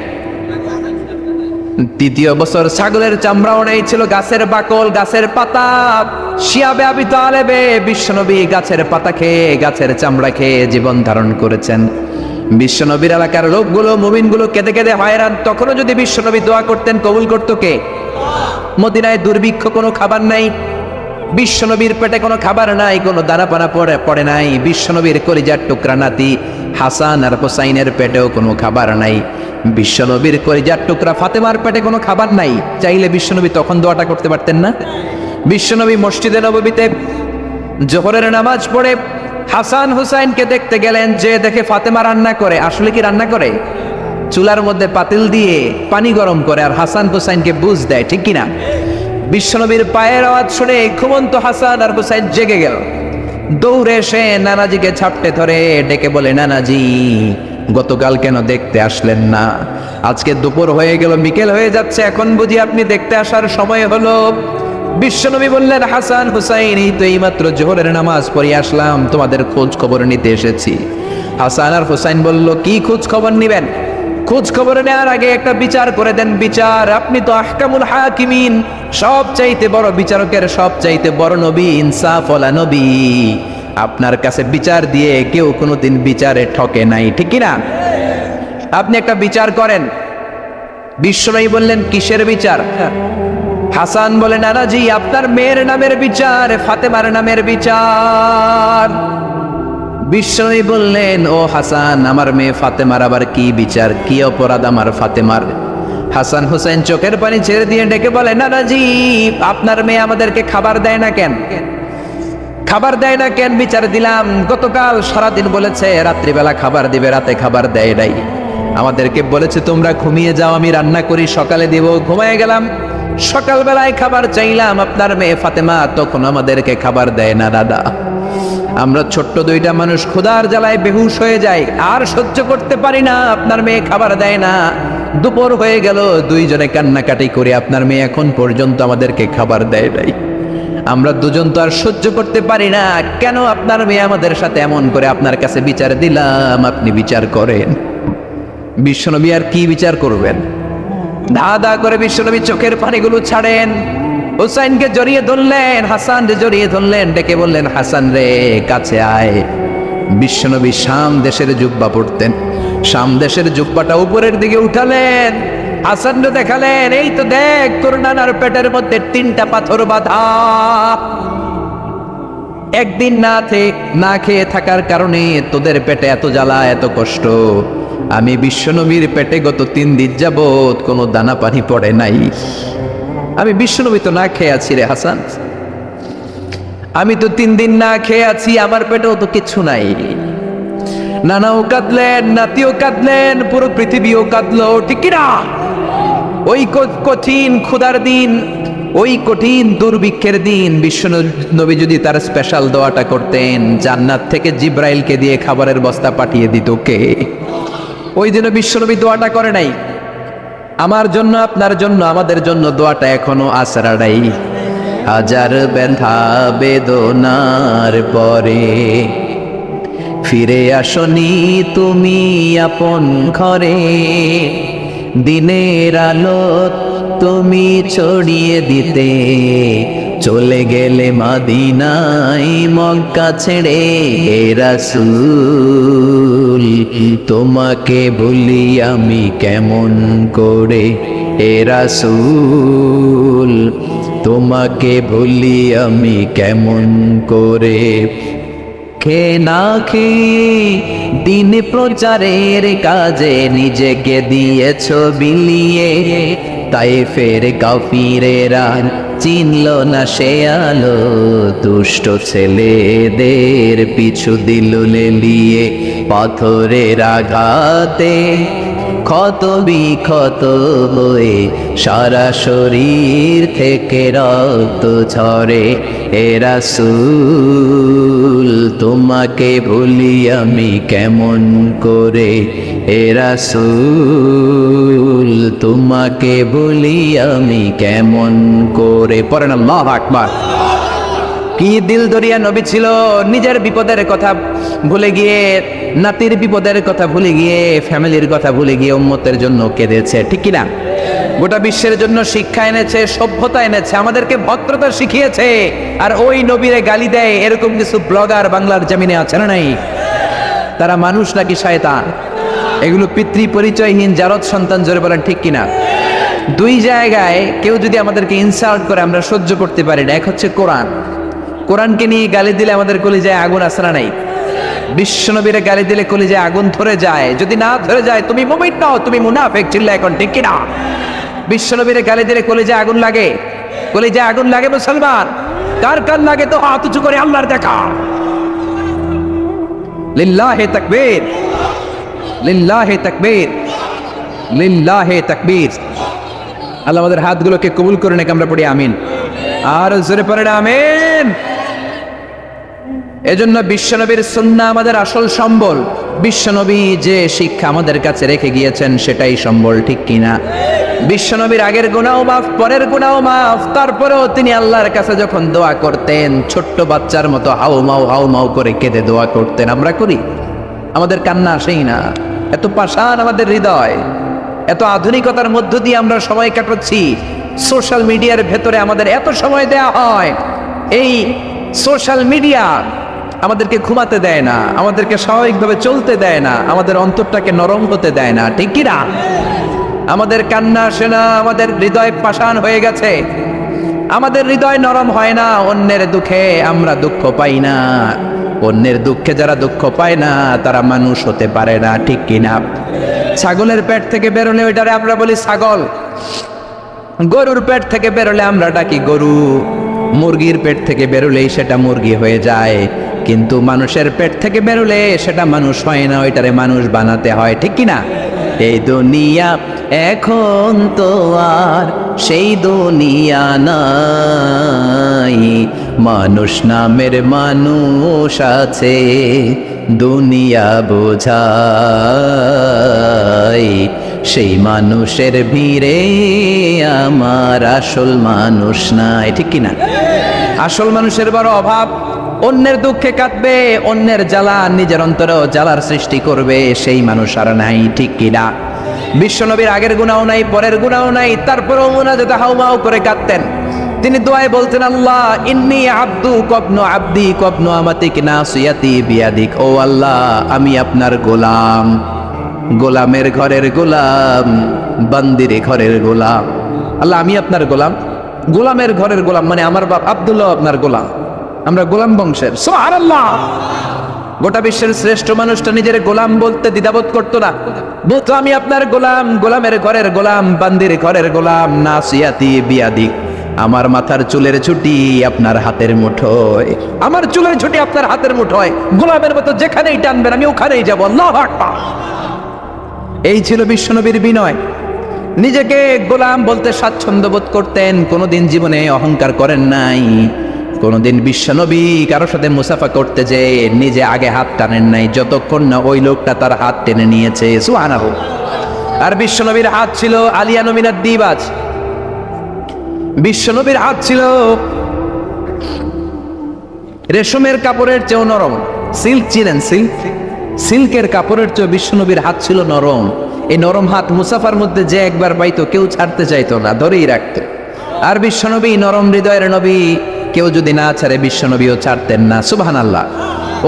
তৃতীয় বছর ছাগলের চামড়াও নেই, ছিল গাছের বাকল, গাছের পাতা। শিয়াবে আবি তালেবে বিশ্বনবী গাছের পাতা খেয়ে, গাছের চামড়া খেয়ে জীবন ধারণ করেছেন। বিশ্বনবীর এলাকার লোকগুলো, মুমিনগুলো কেঁদে কেঁদে হয়রান। তখনও যদি বিশ্বনবী দোয়া করতেন, কবুল করতো কে? মদিনায় দুর্ভিক্ষ, কোনো খাবার নাই, বিশ্বনবীর পেটে কোনো খাবার নাই, কোনো দানা পানা পড়ে নাই। বিশ্বনবীর কলিজার টুকরা নাতি হাসান আর হোসাইনের পেটেও কোনো খাবার নাই। বিশ্বনবীর কলিজার টুকরা ফাতেমার পেটে কোনো খাবার নাই। চাইলে বিশ্বনবী তখন দোয়াটা করতে পারতেন না? বিশ্বনবী মসজিদে নববীতে জোহরের নামাজ পড়ে হাসান হুসাইনকে দেখতে গেলেন, যে দেখে ফাতেমা রান্না করে। আসলে কি রান্না করে? চুলার মধ্যে পাতিল দিয়ে পানি গরম করে আর হাসান হুসাইনকে বুঝ দেয়, ঠিক কিনা? বিশ্বনবীর পায়ের আওয়াজ শুনে ঘুমন্ত হাসান আর হুসাইন জেগে গেল। দৌড়ে এসে নানাজিকে ঝাপটে ধরে ডেকে বলে, নানাজি, গতকাল কেন দেখতে আসলেন না? আজকে দুপুর হয়ে গেল, বিকেল হয়ে যাচ্ছে, এখন বুঝি আপনি দেখতে আসার সময় হলো? বিশ্বনবী বললেন, হাসান হুসাইন, এই তো এইমাত্র জোহরের নামাজ পড়ে আসলাম, তোমাদের খোঁজ খবর নিতে এসেছি। হাসান আর হুসাইন বলল, কি খোঁজ খবর নিবেন? খোঁজ খবর নেওয়ার আগে একটা বিচার করে দেন। বিচার? আপনি তো আহকামুল হাকিমিন, সব চাইতে বড় বিচারকের সব চাইতে বড় নবী, ইনসাফওয়ালা নবী। আপনার কাছে বিচার দিয়ে কেউ কোনোদিন বিচারে ঠকে নাই, ঠিক কিনা? আপনি একটা বিচার করেন। বিশ্বনবী বললেন, কিসের বিচার? হাসান বলে, নানাজি, আপনার মেয়ের নামের বিচার, ফাতেমার নামের বিচার। বিশ্বনবী বললেন, ও হাসান, আমার মেয়ে ফাতেমার আবার কি বিচার? কি অপরাধ আমার ফাতেমার? হাসান হুসাইন চোখের পানি ছেড়ে দিয়ে ডেকে বলে, নানাজি, আপনার মেয়ে আমাদেরকে খাবার দেয় না কেন? খাবার দেয় না কেন? বিচার দিলাম, গতকাল সারাদিন বলেছে রাত্রিবেলা খাবার দিবে, রাতে খাবার দেয় নাই। আমাদেরকে বলেছে তোমরা ঘুমিয়ে যাও, আমি রান্না করি, সকালে দিব। ঘুমায় গেলাম, সকালবেলায় খাবার চাইলাম, আপনার মেয়ে ফাতেমা তখন আমাদেরকে খাবার দেয় না। দাদা, আমরা ছোট্ট দুইটা মানুষ ক্ষুধার জ্বালায় বেহুশ হয়ে যাই, আর সহ্য করতে পারি না, আপনার মেয়ে খাবার দেয় না। দুপুর হয়ে গেল, দুইজনে কান্নাকাটি করে, আপনার মেয়ে এখন পর্যন্ত আমাদেরকে খাবার দেয় নাই। আমরা দুজন তো আর সহ্য করতে পারি না, কেন আপনার মেয়ে আমাদের সাথে এমন করে? আপনার কাছে বিচার দিলাম, আপনি বিচার করেন। বিশ্বনবী আর কি বিচার করবেন? ধা ধা করে বিশ্বনবী চোখের পানিগুলো ছাড়েন, হুসাইনকে জড়িয়ে ধরলেন, হাসান রে জড়িয়ে ধরলেন, ডেকে বললেন, হাসান রে, কাছে আয়। বিশ্বনবী শাম দেশের জুব্বা পড়তেন, শাম দেশের জুব্বাটা উপরের দিকে উঠালেন, হাসান রে দেখালেন, এই তো দেখ, তোর নানার পেটের মধ্যে 3টা পাথর বাঁধা। একদিন না খেয়ে থাকার কারণে তোদের পেটে এত জ্বালা, এত কষ্ট। আমি বিশ্বনবীর পেটে গত 3 দিন যাবত কোনো দানা পানি পড়ে নাই। আমি বিশ্বনবী তো না খেয়ে আছি রে হাসান, আমি তো 3 দিন না খেয়ে আছি, আমার পেটেও তো কিছু নাই। নানাও কাঁদলেন, নাতিও কাঁদলেন, পুরো পৃথিবীও কাঁদলো, ঠিক কিনা? ওই কঠিন ক্ষুধার দিন, ওই কঠিন দুর্ভিক্ষের দিন বিশ্বনবী যদি তার স্পেশাল দোয়াটা করতেন, জান্নাত থেকে জিব্রাইলকে দিয়ে খাবারের বস্তা পাঠিয়ে দিত কে? ওই দিনও বিশ্বনবী দোয়াটা করে নাই। আমার জন্য, আপনার জন্য, আমাদের জন্য দোয়াটা এখনো আসরা নাই। হাজার ব্যথা বেদনার পরে ফিরে আসনি তুমি আপন ঘরে, দিনের আলো তুমি ছড়িয়ে দিতে, চলে গেলে মাদিনায় মক্কা ছেড়ে হে রাসূল, তোমাকে ভুলি আমি কেমন করে হে রাসূল, তোমাকে ভুলি আমি কেমন করে। খে না খেয়ে দিন প্রচারের কাজে নিজেকে দিয়েছ বিলিয়ে, তায়েফের কাফিরেরা চিনল না সে আলো, দুষ্ট ছেলেদের পিছু দিল লেলিয়ে, পাথরের আঘাতে ক্ষত বিক্ষত হয়ে সারা শরীর থেকে রক্ত ঝরে হে রাসূল, তোমাকে ভুলি আমি কেমন করে হে রাসূল, তোমাকে ভুলি আমি কেমন করে। পড়েন আল্লাহু আকবার। কি দিল দরিয়া নবী ছিল, নিজের বিপদের কথা ভুলে গিয়ে, নাতির বিপদের কথা ভুলে গিয়ে, ফ্যামিলির কথা ভুলে গিয়ে উম্মতের জন্য কেঁদেছে, ঠিক কিনা? গোটা বিশ্বের জন্য শিক্ষা এনেছে, সভ্যতা এনেছে, আমাদেরকে ভদ্রতা শিখিয়েছে। আর ওই নবীরে গালি দেয় এরকম কিছু ব্লগার বাংলার জমিনে আছে না নাই? তারা মানুষ নাকি শয়তান? এগুলো পিতৃ পরিচয়হীন জারদ সন্তান, জোরে বলেন ঠিক কিনা? দুই জায়গায় কেউ যদি আমাদেরকে ইনসাল্ট করে আমরা সহ্য করতে পারি না। এক হচ্ছে কোরআন, কোরআনকে নিয়ে গালি দিলে আমাদের কলিজায় আগুন আসে না নাই? বিশ্বনবীরে গালি দিলে কলিজায় আগুন ধরে যায়, যদি না ধরে যায় তুমি মুমিন নও, তুমি মুনাফিক। চিল্লা এখন ঠিক কিনা? বিশ্বনবীরে গালি দিলে কলিজায় আগুন লাগে, কলিজায় আগুন লাগে মুসলমান। কার কার লাগে তো হাত উঁচু করে আল্লাহর দেখা। লিল্লাহে তাকবীর, লিল্লাহে তাকবীর, লিল্লাহে তাকবীর। আল্লাহ আমাদের হাতগুলোকে কবুল করে নেক, আমরা পড়ি আমিন। আর জোরে পড়েন আমিন। এজন্য বিশ্বনবীর সুন্নাহ আমাদের আসল সম্বল। বিশ্বনবী যে শিক্ষা আমাদের কাছে রেখে গিয়েছেন সেটাই সম্বল, ঠিক কিনা? বিশ্বনবীর আগের গুনাহ মাফ, পরের গুনাহ মাফ, তারপরেও তিনি আল্লাহর কাছে যখন দোয়া করতেন ছোট্ট বাচ্চার মতো হাউ মাউ করে কেঁদে দোয়া করতেন। আমরা করি? আমাদের কান্না আসেই না। এত পাষাণ আমাদের হৃদয়, এত আধুনিকতার মধ্য দিয়ে আমরা সময় কাটাচ্ছি। সোশ্যাল মিডিয়ার ভেতরে আমাদের এত সময় দেয়া হয়। এই সোশ্যাল মিডিয়া আমাদেরকে ঘুমাতে দেয় না, আমাদেরকে স্বাভাবিকভাবে চলতে দেয় না, আমাদের অন্তরটাকে নরম হতে দেয় না, ঠিক কি না? আমাদের কান্না আসে না, আমাদের হৃদয় পাষাণ হয়ে গেছে, আমাদের হৃদয় নরম হয় না। অন্যের দুঃখে আমরা দুঃখ পাই না, অন্যের দুঃখে যারা দুঃখ পায় না তারা মানুষ হতে পারে না, ঠিক কিনা? ছাগলের পেট থেকে বেরোলে ওইটারে আমরা বলি ছাগল, গরুর পেট থেকে বেরোলে আমরা ডাকি গরু, মুরগির পেট থেকে বেরোলেই সেটা মুরগি হয়ে যায়। কিন্তু মানুষের পেট থেকে বেরোলে সেটা মানুষ হয় না, ওইটারে মানুষ বানাতে হয়, ঠিক কিনা? এই দুনিয়া এখন তো আর সেই দুনিয়া নাই, মানুষ নামের মানুষ আছে দুনিয়া বোঝায়, সেই মানুষের ভিড়ে আমার আসল মানুষ নাই, ঠিক কিনা? আসল মানুষের বড় অভাব। অন্যের দুঃখে কাঁদবে, অন্যের জ্বালা নিজের অন্তরেও জ্বালার সৃষ্টি করবে, সেই মানুষ আর নাই, ঠিক কিনা? বিশ্বনবীর আগের গুনাহ নাই, পরের গুনাহ নাই, তারপরেও মুনাজাতে হাউমাউ করে কাঁদতেন। তিনি দোয়ায় বলতেন, আল্লাহ ইন্নী আব্দু কবনু আব্দি কবনু আমাতিক নাসিয়াতি বিয়াদিক। ও আল্লাহ, আমি আপনার গোলাম, গোলামের ঘরের গোলাম, বান্দির ঘরের গোলাম। আল্লাহ আমি আপনার গোলাম, গোলামের ঘরের গোলাম, মানে আমার বাপ আব্দুল্লাহ আপনার গোলাম, আমরা গোলাম বংশের। সুবহানাল্লাহ। গোটা বিশ্বের শ্রেষ্ঠ মানুষটা নিজের গোলাম বলতে দ্বিধাবোধ করতো না, বলতো আমি আপনার গোলাম, গোলামের ঘরের গোলাম, বান্দির ঘরের গোলাম, নাসিয়াতি বিয়াদিক। আমার মাথার চুলের ছুটি আপনার হাতের মুঠোয়, আমার চুলের ছুটি আপনার হাতের মুঠোয়, গোলামের মতো যেখানেই টানবেন আমি ওখানেই যাবো। আল্লাহু আকবার। এই ছিল বিশ্বনবীর বিনয়। নিজেকে গোলাম বলতে স্বাচ্ছন্দ্য বোধ করতেন, কোনোদিন জীবনে অহংকার করেন নাই। কোনোদিন বিশ্বনবী কারো সাথে মুসাফা করতে যে নিজে আগে হাত টানেন নাই, যতক্ষণ না ওই লোকটা তার হাত টেনে নিয়েছে। সুবহানাহু। আর বিশ্বনবীর হাত ছিল আলিয়ানু মিনাদ দিবাজ, বিশ্বনবীর হাত ছিল রেশমের কাপড়ের চেয়েও নরম। সিল্ক চিনেন? সিল্ক, সিল্কের কাপড়ের চেয়ে বিশ্বনবীর হাত ছিল নরম। এই নরম হাত মুসাফার মধ্যে যে একবার পাইতো কেউ ছাড়তে চাইতো না, ধরেই রাখতো। আর বিশ্বনবী নরম হৃদয়ের নবী, কেউ যদি না ছাড়ে বিশ্বনবীও ছাড়তেন না। সুবহানাল্লাহ।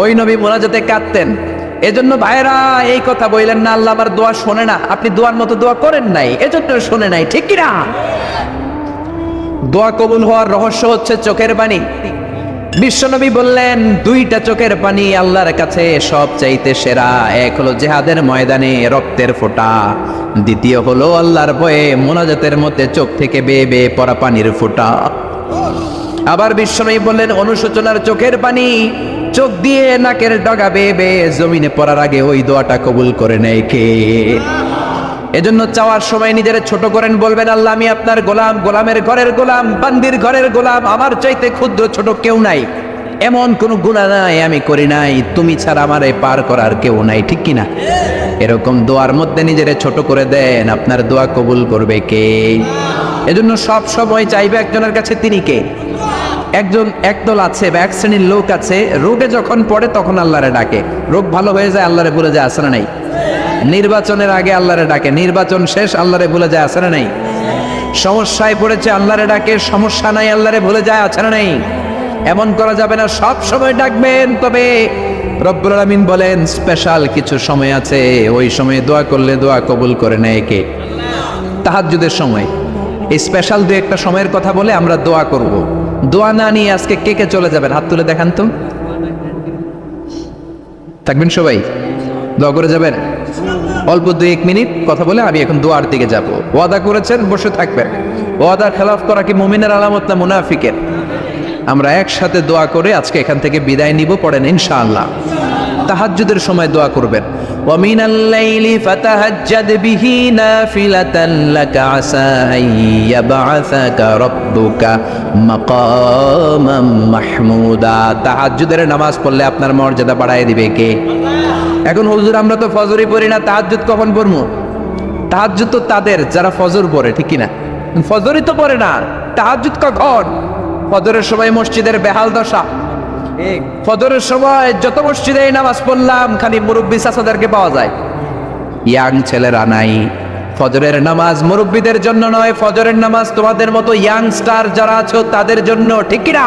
ওই নবী মোনাজাতে কাঁদতেন। এজন্য ভাইরা এই কথা বললেন না আল্লাহ আমার দোয়া শোনে না, আপনি দোয়ার মতো দোয়া করেন নাই, এজন্য শোনে নাই, ঠিক কি না? দোয়া কবুল হওয়ার রহস্য হচ্ছে চোখের পানি। বিশ্বনবী বললেন দুইটা চোখের পানি আল্লাহর কাছে সবচাইতে সেরা। এক হলো জিহাদের ময়দানে রক্তের ফোঁটা, দ্বিতীয় হলো আল্লাহর ভয়ে মোনাজাতের মধ্যে চোখ থেকে বেয়ে বেয়ে পড়া পানির ফোঁটা। আবার বিশ্বনবী বললেন অনুশোচনার চোখের পানি চোখ দিয়ে নাকের ডগা বেয়ে বেয়ে জমিনে পড়ার আগে ওই দোয়াটা কবুল করে নেয় কে? এজন্য চাওয়ার সময় নিজের ছোট করেন, বলবেন আল্লাহ আমি আপনার গোলাম, গোলামের ঘরের গোলাম, বান্দির ঘরের গোলাম, আমার চাইতে ক্ষুদ্র ছোট কেউ নাই, এমন কোন গুনাহ নাই আমি করি নাই, তুমি ছাড়া আমারে পার করার কেউ নাই, ঠিক কিনা? এরকম দোয়ার মধ্যে নিজের ছোট করে দেন, আপনার দোয়া কবুল করবে কে? এজন্য সব সময় চাইবে একজনের কাছে, তিনি কে? একদল আছে বা এক শ্রেণীর লোক আছে, রোগে যখন পড়ে তখন আল্লাহরে ডাকে, রোগ ভালো হয়ে যায় আল্লাহরে ভুলে যায়, আছে না নাই? নির্বাচনের আগে আল্লাহরে ডাকে, নির্বাচন শেষ আল্লাহরে ভুলে যায়, আছে না নাই? সমস্যায় পড়েছে আল্লাহরে ডাকে, সমস্যা নাই আল্লাহরে ভুলে যায়, আছে না নাই? এমন করা যাবে না, সব সময় ডাকবেন। তবে রব্বুল আলামিন বলেন স্পেশাল কিছু সময় আছে, ওই সময়ে দোয়া করলে দোয়া কবুল করে নেয় কে? তাহাজ্জুদের সময়। এই স্পেশাল দু একটা সময়ের কথা বলে আমরা দোয়া করব। দোয়া না নিয়ে আজকে কে কে চলে যাবেন? হাত তুলে দেখান তো। থাকবেন সবাই? দোয়া করে যাবেন? অল্প 2-1 মিনিট কথা বলে আমি এখন দোয়ার দিকে যাব। ওয়াদা করেছেন বসে থাকবেন। ওয়াদার খেলাফ করা কি মুমিনের আলামত না মুনাফিকের? আমরা একসাথে দোয়া করে আজকে এখান থেকে বিদায় নিব, পড়েন ইনশাআল্লাহ। তাহাজ্জুদের সময় দোয়া করবেন, ওয়া মিনাল লাইলি ফাতাহাজ্জাদ বিহি নাফিলাতান লাকা আসা আইয়াবআসাকা রাব্বুকা মাকামাম মাহমুদা। তাহাজ্জুদের নামাজ পড়লে আপনার মর্যাদা বাড়ায় দিবে কে? এখন হুজুর আমরা তো ফজরই পড়ি না, তাহাজ্জুদ কখন পড়বো? তাহাজ্জুদ তো তাদের যারা ফজর পড়ে, ঠিক কি না? ফজরই তো পড়ে না, তাহাজ্জুদ কখন? ফজরের সময় মসজিদের বেহাল দশা। ফজরের সময় যত মসজিদে নামাজ পড়লাম খালি মুরব্বী চাচাদেরকে পাওয়া যায়, ইয়াং ছেলেরা নাই। ফজরের নামাজ মুরব্বীদের জন্য নয়, ফজরের নামাজ তোমাদের মতো ইয়াংস্টার যারা আছো তাদের জন্য, ঠিক কি না?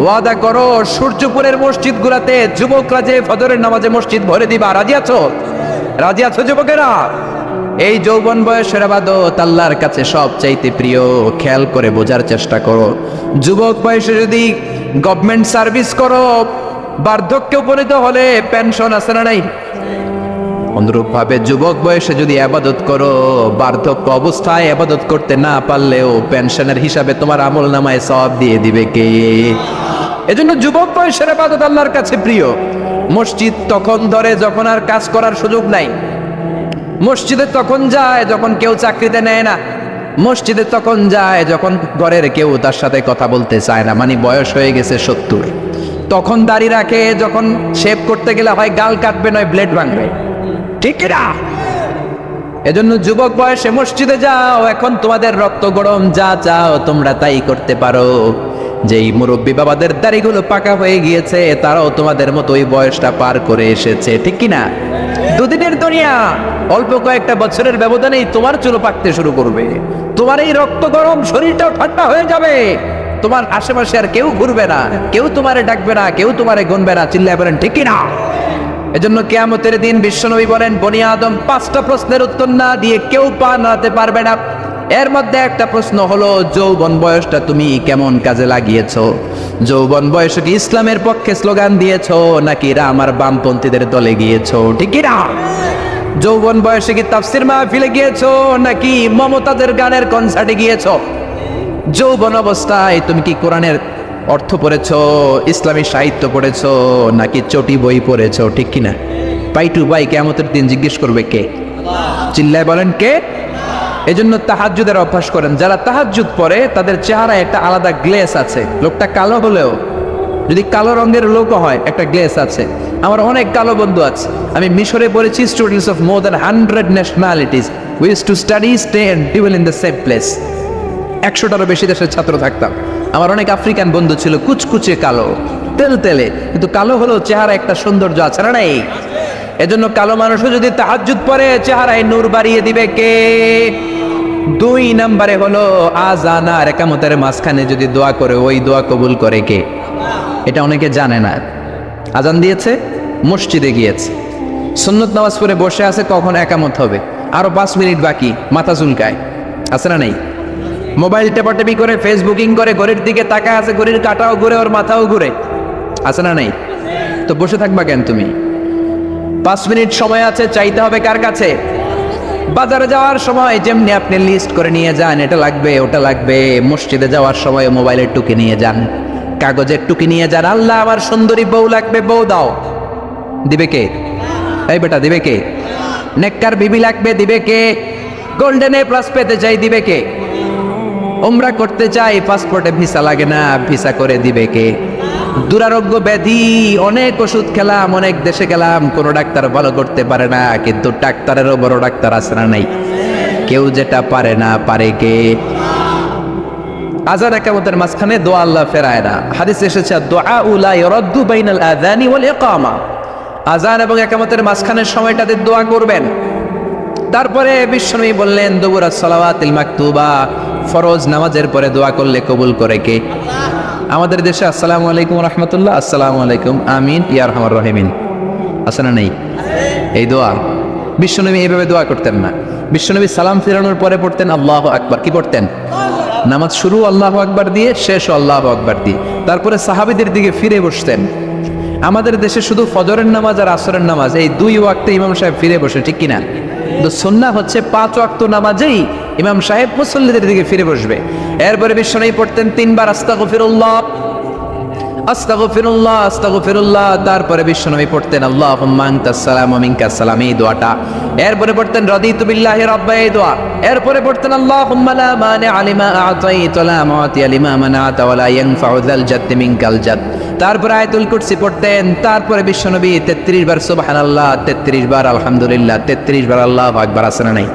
ওয়াদা করো সূর্যপুরের মসজিদ গুলাতে যুবকরা যে ফজরের নামাজে মসজিদ ভরে দিবা, রাজি আছো? রাজি আছো যুবকেরা? এই যৌবন বয়সের ইবাদত আল্লাহর কাছে সবচাইতে প্রিয়। খেয়াল করে বোঝার চেষ্টা করো, যুবক বয়সে যদি গভর্নমেন্ট সার্ভিস করো, বার্ধক্যে উপনীত হলে পেনশন আছে না নাই? অনুরূপ ভাবে যুবক বয়সে যদি ইবাদত করো, বার্ধক্য অবস্থায় ইবাদত করতে না পারলেও পেনশনের হিসাবে তোমার আমলনামায় সওয়াব দিয়ে দিবে কে? এজন্য যুবক বয়সের ইবাদত আল্লাহর কাছে প্রিয়। মসজিদ তখন ধরে যখন আর কাজ করার সুযোগ নাই। মসজিদে তখন যায় যখন কেউ চাকরিতে নেয় না। মসজিদে তখন যায় যখন ঘরের কেউ তার সাথে কথা বলতে চায় না, মানে বয়স হয়ে গেছে 70। তখন দাড়ি রাখে যখন শেভ করতে গেলে হয় গাল কাটবে নয় ব্লেড ভাঙবে, ঠিক না? এজন্য যুবক বয়সে মসজিদে যাও, এখন তোমাদের রক্ত গরম, যা চাও তোমরা তাই করতে পারো। যেই মুরব্বী বাবাদের দাড়িগুলো পাকা হয়ে গিয়েছে তারাও তোমাদের মতো ওই বয়সটা পার করে এসেছে, ঠিক কিনা? দুদিনের দুনিয়া, অল্প কয়েকটা বছরের ব্যবধানেই তোমার চুলো পাকতে শুরু করবে, তোমার এই রক্ত গরম শরীরটাও ঠান্ডা হয়ে যাবে, তোমার আশেপাশে আর কেউ ঘুরবে না, কেউ তোমারে ডাকবে না, কেউ তোমারে গুনবে না। চিল্লায় বলেন ঠিক কিনা? এজন্য কিয়ামতের দিন বিশ্বনবী বলেন বনি আদম 5টা প্রশ্নের উত্তর না দিয়ে কেউ পা নাড়াতে পারবে না। এর মধ্যে একটা প্রশ্ন হলো যৌবন বয়সটা তুমি কেমন কাজে লাগিয়েছো? যৌবন বয়সে কি ইসলামের পক্ষে স্লোগান দিয়েছো নাকি আমার বামপন্থীদের দলে গিয়েছো, ঠিক কি না? যৌবন বয়সে কি তাফসির মাহফিলে গিয়েছো নাকি মমতাজের গানের কনসার্টে গিয়েছো? যৌবন অবস্থায় তুমি কি কোরআনের অর্থ পড়েছো, ইসলামী সাহিত্য পড়েছো নাকি চটি বই পড়েছো, ঠিক কিনা? পাই টু পাই কিয়ামতের দিন জিজ্ঞেস করবে কে? চিল্লায় বলেন কে? এজন্য তাহাজ্জুদের অভ্যাস করেন। যারা তাহাজ্জুদ পড়ে তাদের চেহারায় একটা আলাদা গ্লেস আছে। লোকটা কালো হলেও, যদি কালো রঙের লোক হয়, একটা গ্লেস আছে। আমার অনেক কালো বন্ধু আছে, আমি মিশরে পড়েছি, students of more than 100 nationalities, we used to study, stay and dwell in the same place. 100টারও বেশি দেশের ছাত্র থাকতাম। আমার অনেক আফ্রিকান বন্ধু ছিল, কুচকুচে কালো, তেল তেলে, কিন্তু কালো হলেও চেহারা একটা সৌন্দর্য আছে না নাই? এজন্য কালো মানুষও যদি তাহাজ্জুদ পড়ে চেহারায় নূর বাড়িয়ে দিবে কে? 2 নম্বরে হলো আযান আর ইকামতের মাঝখানে যদি দোয়া করে ওই দোয়া কবুল করে কে? এটা অনেকে জানে না। আজান দিয়েছে, মসজিদে গিয়েছে, সুন্নত নামাজ পড়ে বসে আছে, কখন একামত হবে, আরো 5 মিনিট বাকি, মাথা চুলকায়, আছে না নেই? মোবাইল টেপাটেপি করে, ফেসবুকিং করে, ঘড়ির দিকে তাকায় আছে, ঘড়ির কাঁটাও ঘুরে, ওর মাথাও ঘুরে, আছে না নেই? তো বসে থাকবা কেন তুমি? 5 মিনিট সময় আছে, চাইতে হবে কার কাছে? বাজারে যাওয়ার সময় যেমনি আপনি লিস্ট করে নিয়ে যান, এটা লাগবে ওটা লাগবে, মসজিদে যাওয়ার সময় মোবাইলের টুকি নিয়ে যান, কাগজের টুকি নিয়ে যান। আল্লাহ আমার সুন্দরী বউ লাগবে, বউ দাও, দিবে কে? এই বেটা, দিবে কে? নেককার বিবি লাগবে, দিবে কে? গোল্ডেন এ প্লাস পেতে চাই, দিবে কে? উমরা করতে চাই, পাসপোর্টে ভিসা লাগে না, ভিসা করে দিবে কে? দুরারোগ্য ব্যাধি, অনেক ওষুধ খেলাম, অনেক দেশে গেলাম, কোনো ডাক্তার ভালো করতে পারে না, কিন্তু ডাক্তারেরও বড় ডাক্তার আছে না নাই? কেউ যেটা পারে না, পারে কে? আযান ইকামতের মাঝখানে দোয়া আল্লাহ ফেরায় না। হাদিসে এসেছে দুআ লা ইরাদ্দু বাইনাল আযানি ওয়াল ইকামা, আযান এবং ইকামতের মাঝখানের সময়টাতে দোয়া করবেন। তারপরে বিশ্বনবী বললেন দুবুরাস সালাওয়াতিল মাকতুবা, ফরজ নামাজের পরে দোয়া করলে কবুল করে কে? আমাদের দেশে আসসালামু আলাইকুম রাহমাতুল্লাহ, আসসালামু আলাইকুম, আমিন ইয়া আরহামার রাহিমিন, আছে না নেই? এই দোয়া বিশ্বনবী এইভাবে দোয়া করতেন না। বিশ্বনবী সালাম ফেরানোর পরে পড়তেন আল্লাহু আকবার। কি পড়তেন? নামাজ শুরু আল্লাহু আকবার দিয়ে, শেষ আল্লাহু আকবার দিয়ে, তারপরে সাহাবীদের দিকে ফিরে বসতেন। আমাদের দেশে শুধু ফজরের নামাজ আর আসরের নামাজ, এই 2 ওয়াক্তে ইমাম সাহেব ফিরে বসে, ঠিক কিনা? তো সুন্নাহ হচ্ছে 5 ওয়াক্ত নামাজেই ইমাম সাহেব মুসল্লিদের দিকে ফিরে বসবে। এরপরে বিশ্বনবী পড়তেন 3 বার আস্তাগফিরুল্লাহ, আস্তাগফিরুল্লাহ, আস্তাগফিরুল্লাহ। তারপরে বিশ্বনবী পড়তেন আল্লাহুম্মা আনতাস সালাম ওয়া মিনকাস সালাম, এই দোয়াটা। এরপরে পড়তেন রাদিতু বিল্লাহি রাব্বা, এই দোয়া। এরপরে পড়তেন আল্লাহুম্মা লা মানিআ লিমা আ'তাইতা ওয়া লা মু'তিয়া লিমা মানা'তা ওয়া লা ইয়ানফা'ু যাল জাদ্দি মিনকাল জাদ। তারপরে আয়াতুল কুরসি পড়তেন। তারপরে বিশ্বনবী 33 বার সুবহানাল্লাহ, 33 বার আলহামদুলিল্লাহ, 33 বার আল্লাহু আকবার, আছে না নাই?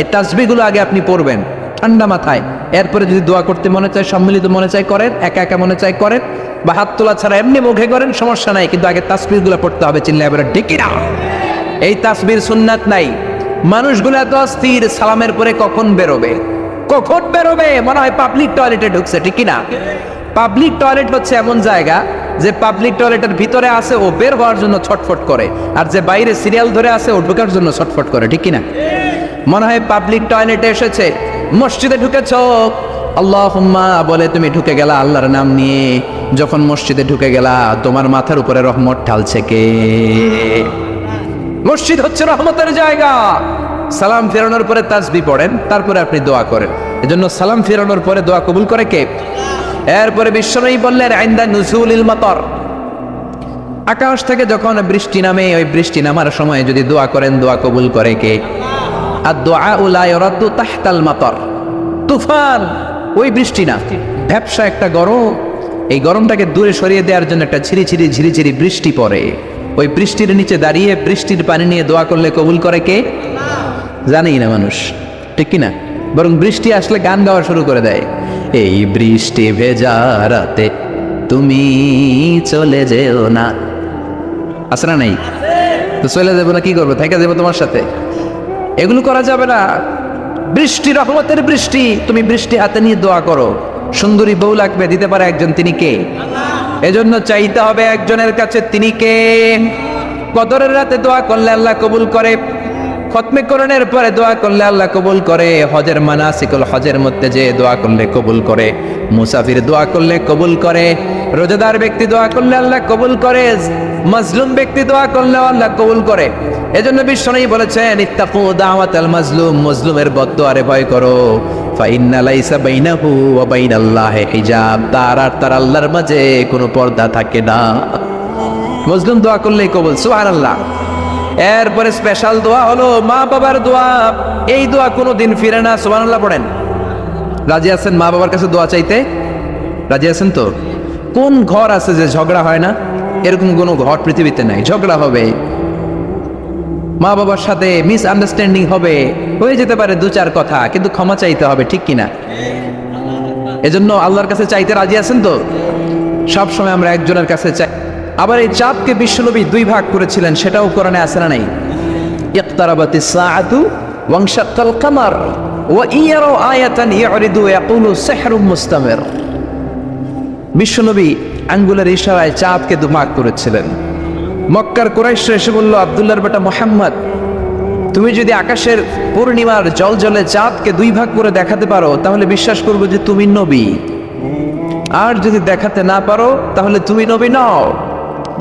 এই তাসবিহগুলো আগে আপনি পড়বেন ঠান্ডা মাথায়। এরপরে যদি দোয়া করতে মনে চায়, সম্মিলিত মনে চায় করেন, একা একা মনে চায় করেন, বা হাত তোলা ছাড়া এমনি মুখে করেন, সমস্যা নাই, কিন্তু আগে তাসবিহগুলো পড়তে হবে। চিল্লায় এবারে ঠিক না? এই তাসবির সুন্নাত নাই। মানুষগুলো এত অস্থির, সালামের পরে কখন বেরোবে, কখন বেরোবে, মনে হয় পাবলিক টয়লেটে ঢুকছে, ঠিক না? পাবলিক টয়লেট হচ্ছে এমন জায়গা যে পাবলিক টয়লেটের ভিতরে আছে, ও বের হওয়ার জন্য ছটফট করে, আর যে বাইরে সিরিয়াল ধরে আছে ও ঢোকার জন্য ছটফট করে, ঠিক কিনা? মনে হয় পাবলিক টয়লেটে এসেছে, মসজিদে ঢুকেছ, আল্লাহুম্মা বলে তুমি ঢুকে গেলা আল্লাহর নাম নিয়ে। যখন মসজিদে ঢুকে গেলা, তোমার মাথার উপরে রহমত ঢালছে কে? মসজিদ হচ্ছে রহমতের জায়গা। সালাম ফেরানোর পরে তাসবিহ পড়েন, তারপরে আপনি দোয়া করেন। এজন্য সালাম ফেরানোর পরে দোয়া কবুল করে কে? এরপরে বিশ্বনবী বললেন ইনদা নুজুলিল মাতর, আকাশ থেকে যখন বৃষ্টি নামে, ওই বৃষ্টি নামার সময় যদি দোয়া করেন, দোয়া কবুল করে কে? আর দোয়া লা ইরাদ্দু তাহতাল মাতর, তুফান, ওই বৃষ্টি না, ভ্যাপসা একটা গরম, এই গরমটাকে দূরে সরিয়ে দেওয়ার জন্য একটা ঝিরিঝিরি ঝিরিঝিরি বৃষ্টি পড়ে। ওই বৃষ্টির নিচে দাঁড়িয়ে বৃষ্টির পানি নিয়ে দোয়া করলে কবুল করে কে? জানেই না মানুষ, ঠিক কিনা? বরং বৃষ্টি আসলে গান গাওয়া শুরু করে দেয়, এই বৃষ্টি ভেজা রাতে তুমি চলে যেও না, আছে না নাই? তো চলে যাবো না, কি করবো, থেকে যাবো তোমার সাথে? এগুলো করা যাবে না। বৃষ্টি রহমতের বৃষ্টি, তুমি বৃষ্টি হাতে নিয়ে দোয়া করো। সুন্দরী বউ লাগবে, দিতে পারে একজন, তিনি কে? এজন্য চাইতে হবে একজনের কাছে, তিনি কে? কদরের রাতে দোয়া করলে আল্লাহ কবুল করে, খতমে কোরআনের পরে দোয়া করলে আল্লাহ কবুল করে, হজের মানাসিকুল হজের মধ্যে যে দোয়া করলে কবুল করে, মুসাফির দোয়া করলে কবুল করে, রোজাদার ব্যক্তি দোয়া করলে আল্লাহ কবুল করে, মাজলুম ব্যক্তি দোয়া করলে আল্লাহ কবুল করে। এজন্য বিশ্বনবী বলেছেন ইত্তাকু দাওয়াতাল মাজলুম, মাজলুমের বদদোয়ারে ভয় করো, ফাইন্না লাইসা বাইনাহু ওয়া বাইনাল্লাহি হিজাব, তার আর তার আল্লাহর মাঝে কোনো পর্দা থাকে না। মাজলুম দোয়া করলেই কবুল, সুবহানাল্লাহ। এরপরে স্পেশাল দোয়া হলো মা বাবার দোয়া। এই দোয়া কোনোদিন ফিরে না, সুবহানাল্লাহ পড়েন। রাজি আছেন মা বাবার কাছে দোয়া চাইতে? রাজি আছেন তো? কোন ঘর আছে যে ঝগড়া হয় না? এরকম কোনো ঘর পৃথিবীতে নাই। ঝগড়া হবে, মা বাবার সাথে মিস আন্ডারস্ট্যান্ডিং হবে, হয়ে যেতে পারে 2-4 কথা, কিন্তু ক্ষমা চাইতে হবে, ঠিক কিনা? এজন্য আল্লাহর কাছে চাইতে রাজি আছেন তো? সব সময় আমরা একজনের কাছে চাই, আবার এই চাঁদকে বিশ্বনবী দুই ভাগ করেছিলেন, সেটাও কোরআনে আছে না নাই? ইকতারাবাতিস সাআতু ওয়ানশাক্কাল কামার ওয়া ইয়ারাউ আয়াতান ইয়ারিদু ইয়াকুলু সিহরুম মুস্তামির। বিশ্বনবী আঙ্গুলের ইশারায় চাঁদকে দুভাগ করেছিলেন। মক্কার কুরাইশরা এসে বলল, আব্দুল্লাহর বেটা মুহাম্মদ, তুমি যদি আকাশের পূর্ণিমার জলজলে চাঁদকে দুই ভাগ করে দেখাতে পারো তাহলে বিশ্বাস করবো যে তুমি নবী, আর যদি দেখাতে না পারো তাহলে তুমি নবী নও।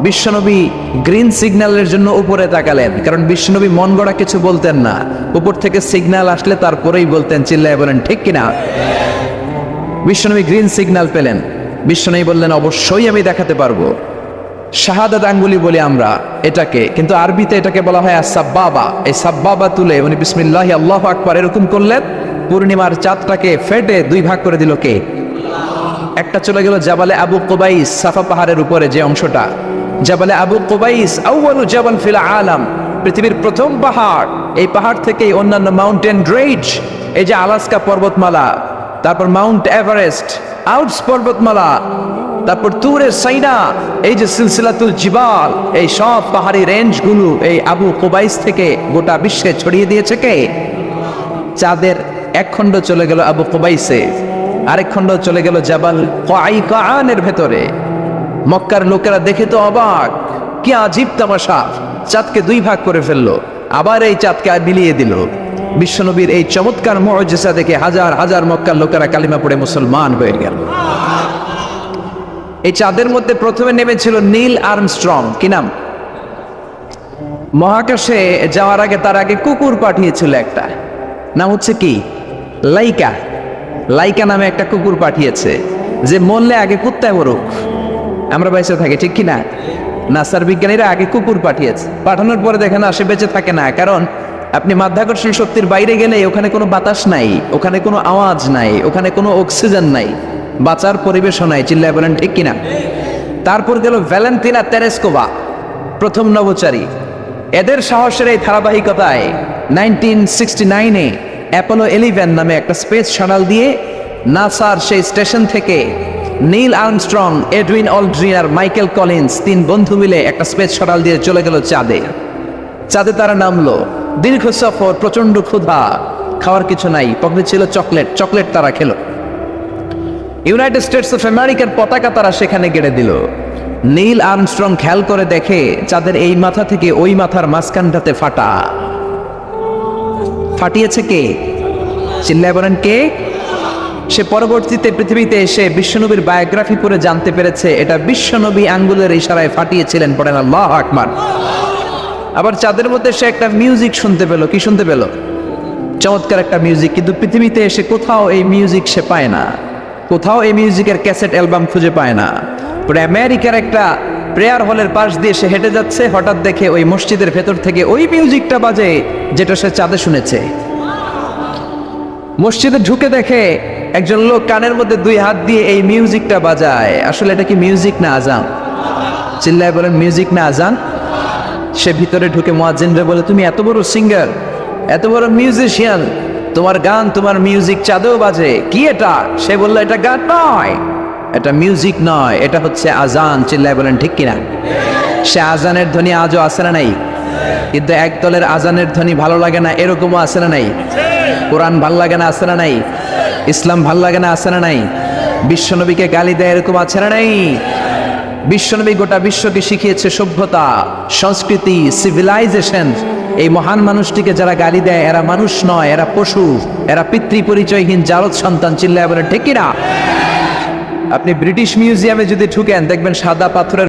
বিশ্বনবী গ্রিন সিগন্যালের জন্য উপরে তাকালেন, কারণ বিশ্বনবী মন গড়া কিছু বলতেন না, উপর থেকে সিগন্যাল আসলে তারপরেই বলতেন। চিল্লায় বলেন ঠিক কিনা? বিশ্বনবী গ্রিন সিগন্যাল পেলেন, বিশ্বনবী বললেন অবশ্যই আমি দেখাতে পারবো। শাহাদাত আঙ্গুলি বলি আমরা এটাকে, কিন্তু আরবিতে এটাকে বলা হয় সাব্বাবা। এই সাব্বাবা তুলে উনি বিসমিল্লাহি আল্লাহু আকবার এরকম করলেন, পূর্ণিমার চাঁদটাকে ফেটে দুই ভাগ করে দিল কে? একটা চলে গেল জাবালে আবু কুবাইস, সাফা পাহাড়ের উপরে যে অংশটা। জাবালে আবু কুবাইস আউয়ালু জাবাল ফিল আলাম, পৃথিবীর প্রথম পাহাড়। এই পাহাড় থেকেই অন্যান্য মাউন্টেন রেঞ্জ, এই যে আলাস্কা পর্বতমালা, তারপর মাউন্ট এভারেস্ট, আউটস পর্বতমালা, তারপর তুরে সাইনা, এই যে সিলসিলাতুল জিবাল, এই সব পাহাড়ি রেঞ্জগুলো এই আবু কুবাইস থেকে গোটা বিশ্বে ছড়িয়ে দিয়েছে কে? চাঁদের এক খণ্ড চলে গেল আবু কুবাইসে, আরেক খণ্ড চলে গেল জাবাল কাআনের ভেতরে। মক্কার লোকেরা দেখে তো অবাক, কি আজীব তামাশা, চাঁদকে দুই ভাগ করে ফেললো, আবার এই চাঁদকে মিলিয়ে দিল। বিশ্বনবীর এই চমৎকার মুআজিজা দেখে হাজার হাজার মক্কার লোকেরা কালিমা পড়ে মুসলমান হয়ে গেল। এই চাঁদের মধ্যে প্রথমে নেমেছিল নীল আর্মস্ট্রং। কি নাম? মহাকাশে যাওয়ার আগে তার আগে কুকুর পাঠিয়েছিল একটা, নাম হচ্ছে কি? লাইকা। লাইকা নামে একটা কুকুর পাঠিয়েছে, যে মরলে আগে কুত্তায় মরুক, আমরা বেঁচে থাকি, ঠিক কিনা? নাসার বিজ্ঞানীরা আগে কুকুর পাঠিয়েছে, পাঠানোর পরে দেখেন সে বেঁচে থাকে না। কারণ আপনি মাধ্যাকর্ষণ শক্তির বাইরে গেলে ওখানে কোনো বাতাস নাই, ওখানে কোনো আওয়াজ নাই, ওখানে কোনো অক্সিজেন নাই, বাঁচার পরিবেশও নাই। চিল্লায় বলেন ঠিক কিনা? তারপর গেল ভ্যালেন্টিনা তেরেস্কোভা, প্রথম নভোচারী। এদের সাহসের এই ধারাবাহিকতায় 1969-এ অ্যাপোলো 11 নামে একটা স্পেস শাটল দিয়ে নাসার সেই স্টেশন থেকে নীল আর্মস্ট্রং, এডউইন অলড্রিন আর মাইকেল কলিন্স তিন বন্ধু মিলে একটা স্পেস শাটল দিয়ে চলে গেল চাঁদে। চাঁদে তারা নামলো, দীর্ঘ সফর, প্রচন্ড ক্ষুধা, খাওয়ার কিছু নাই, পকেটে ছিল চকলেট, চকলেট তারা খেলো। ইউনাইটেড স্টেটস অফ আমেরিকার পতাকা তারা সেখানে গেড়ে দিল। নীল আর্মস্ট্রং খেয়াল করে দেখে চাঁদের এই মাথা থেকে ওই মাথার মাঝখানটাতে ফাটা। ফাটিয়েছে কে? চিল্লায় বলেন কে? সে পরবর্তীতে পৃথিবীতে এসে বিশ্বনবীর বায়োগ্রাফি পড়ে জানতে পেরেছে এটা বিশ্বনবী আঙ্গুলের ইশারায় ফাটিয়েছিলেন। পড়েন আল্লাহু আকবার। আবার চাঁদের মধ্যে সে একটা মিউজিক শুনতে পেল। কি শুনতে পেল? চমৎকার একটা মিউজিক, কিন্তু পৃথিবীতে এসে কোথাও এই মিউজিক সে পায় না, কোথাও এই মিউজিকের ক্যাসেট অ্যালবাম খুঁজে পায় না। পরে আমেরিকার একটা প্রেয়ার হলের পাশ দিয়ে সে হেঁটে যাচ্ছে, হঠাৎ দেখে ওই মসজিদের ভেতর থেকে ওই মিউজিকটা বাজে যেটা সে চাঁদে শুনেছে। মসজিদে ঢুকে দেখে একজন লোক কানের মধ্যে দুই হাত দিয়ে এই মিউজিকটা বাজায়। আসলে এটা কি মিউজিক না আজান? চিল্লায় বলেন মিউজিক না আজান? সে ভিতরে ঢুকে মুয়াজ্জিনরে বলে, তুমি এত বড় সিঙ্গার, এত বড় মিউজিশিয়ান, তোমার গান, তোমার মিউজিক চাঁদেও বাজে, কি এটা? সে বলল, এটা গান নয়, এটা মিউজিক নয়, এটা হচ্ছে আজান। চিল্লায় বলেন ঠিক কিনা? সে আজানের ধ্বনি আজও আছে না নাই? কিন্তু একদলের আজানের ধ্বনি ভালো লাগে না, এরকমও আছে না নাই? কোরআন ভাল লাগে না, আছে না নাই? ইসলাম ভাল লাগে না, আছে না নাই? বিশ্বনবীকে গালি দেয়, এরকম আছে না নাই? বিশ্বনবী গোটা বিশ্বকে শিখিয়েছে সভ্যতা, সংস্কৃতি, সিভিলাইজেশন। এই মহান মানুষটিকে যারা গালি দেয় এরা মানুষ নয়, এরা পশু, এরা পিতৃ পরিচয়হীন জারদ সন্তান। চিল্লায় বলেন ঠিক কিনা? আপনি ব্রিটিশ মিউজিয়ামে যদি ঢুকেন দেখবেন সাদা পাথরের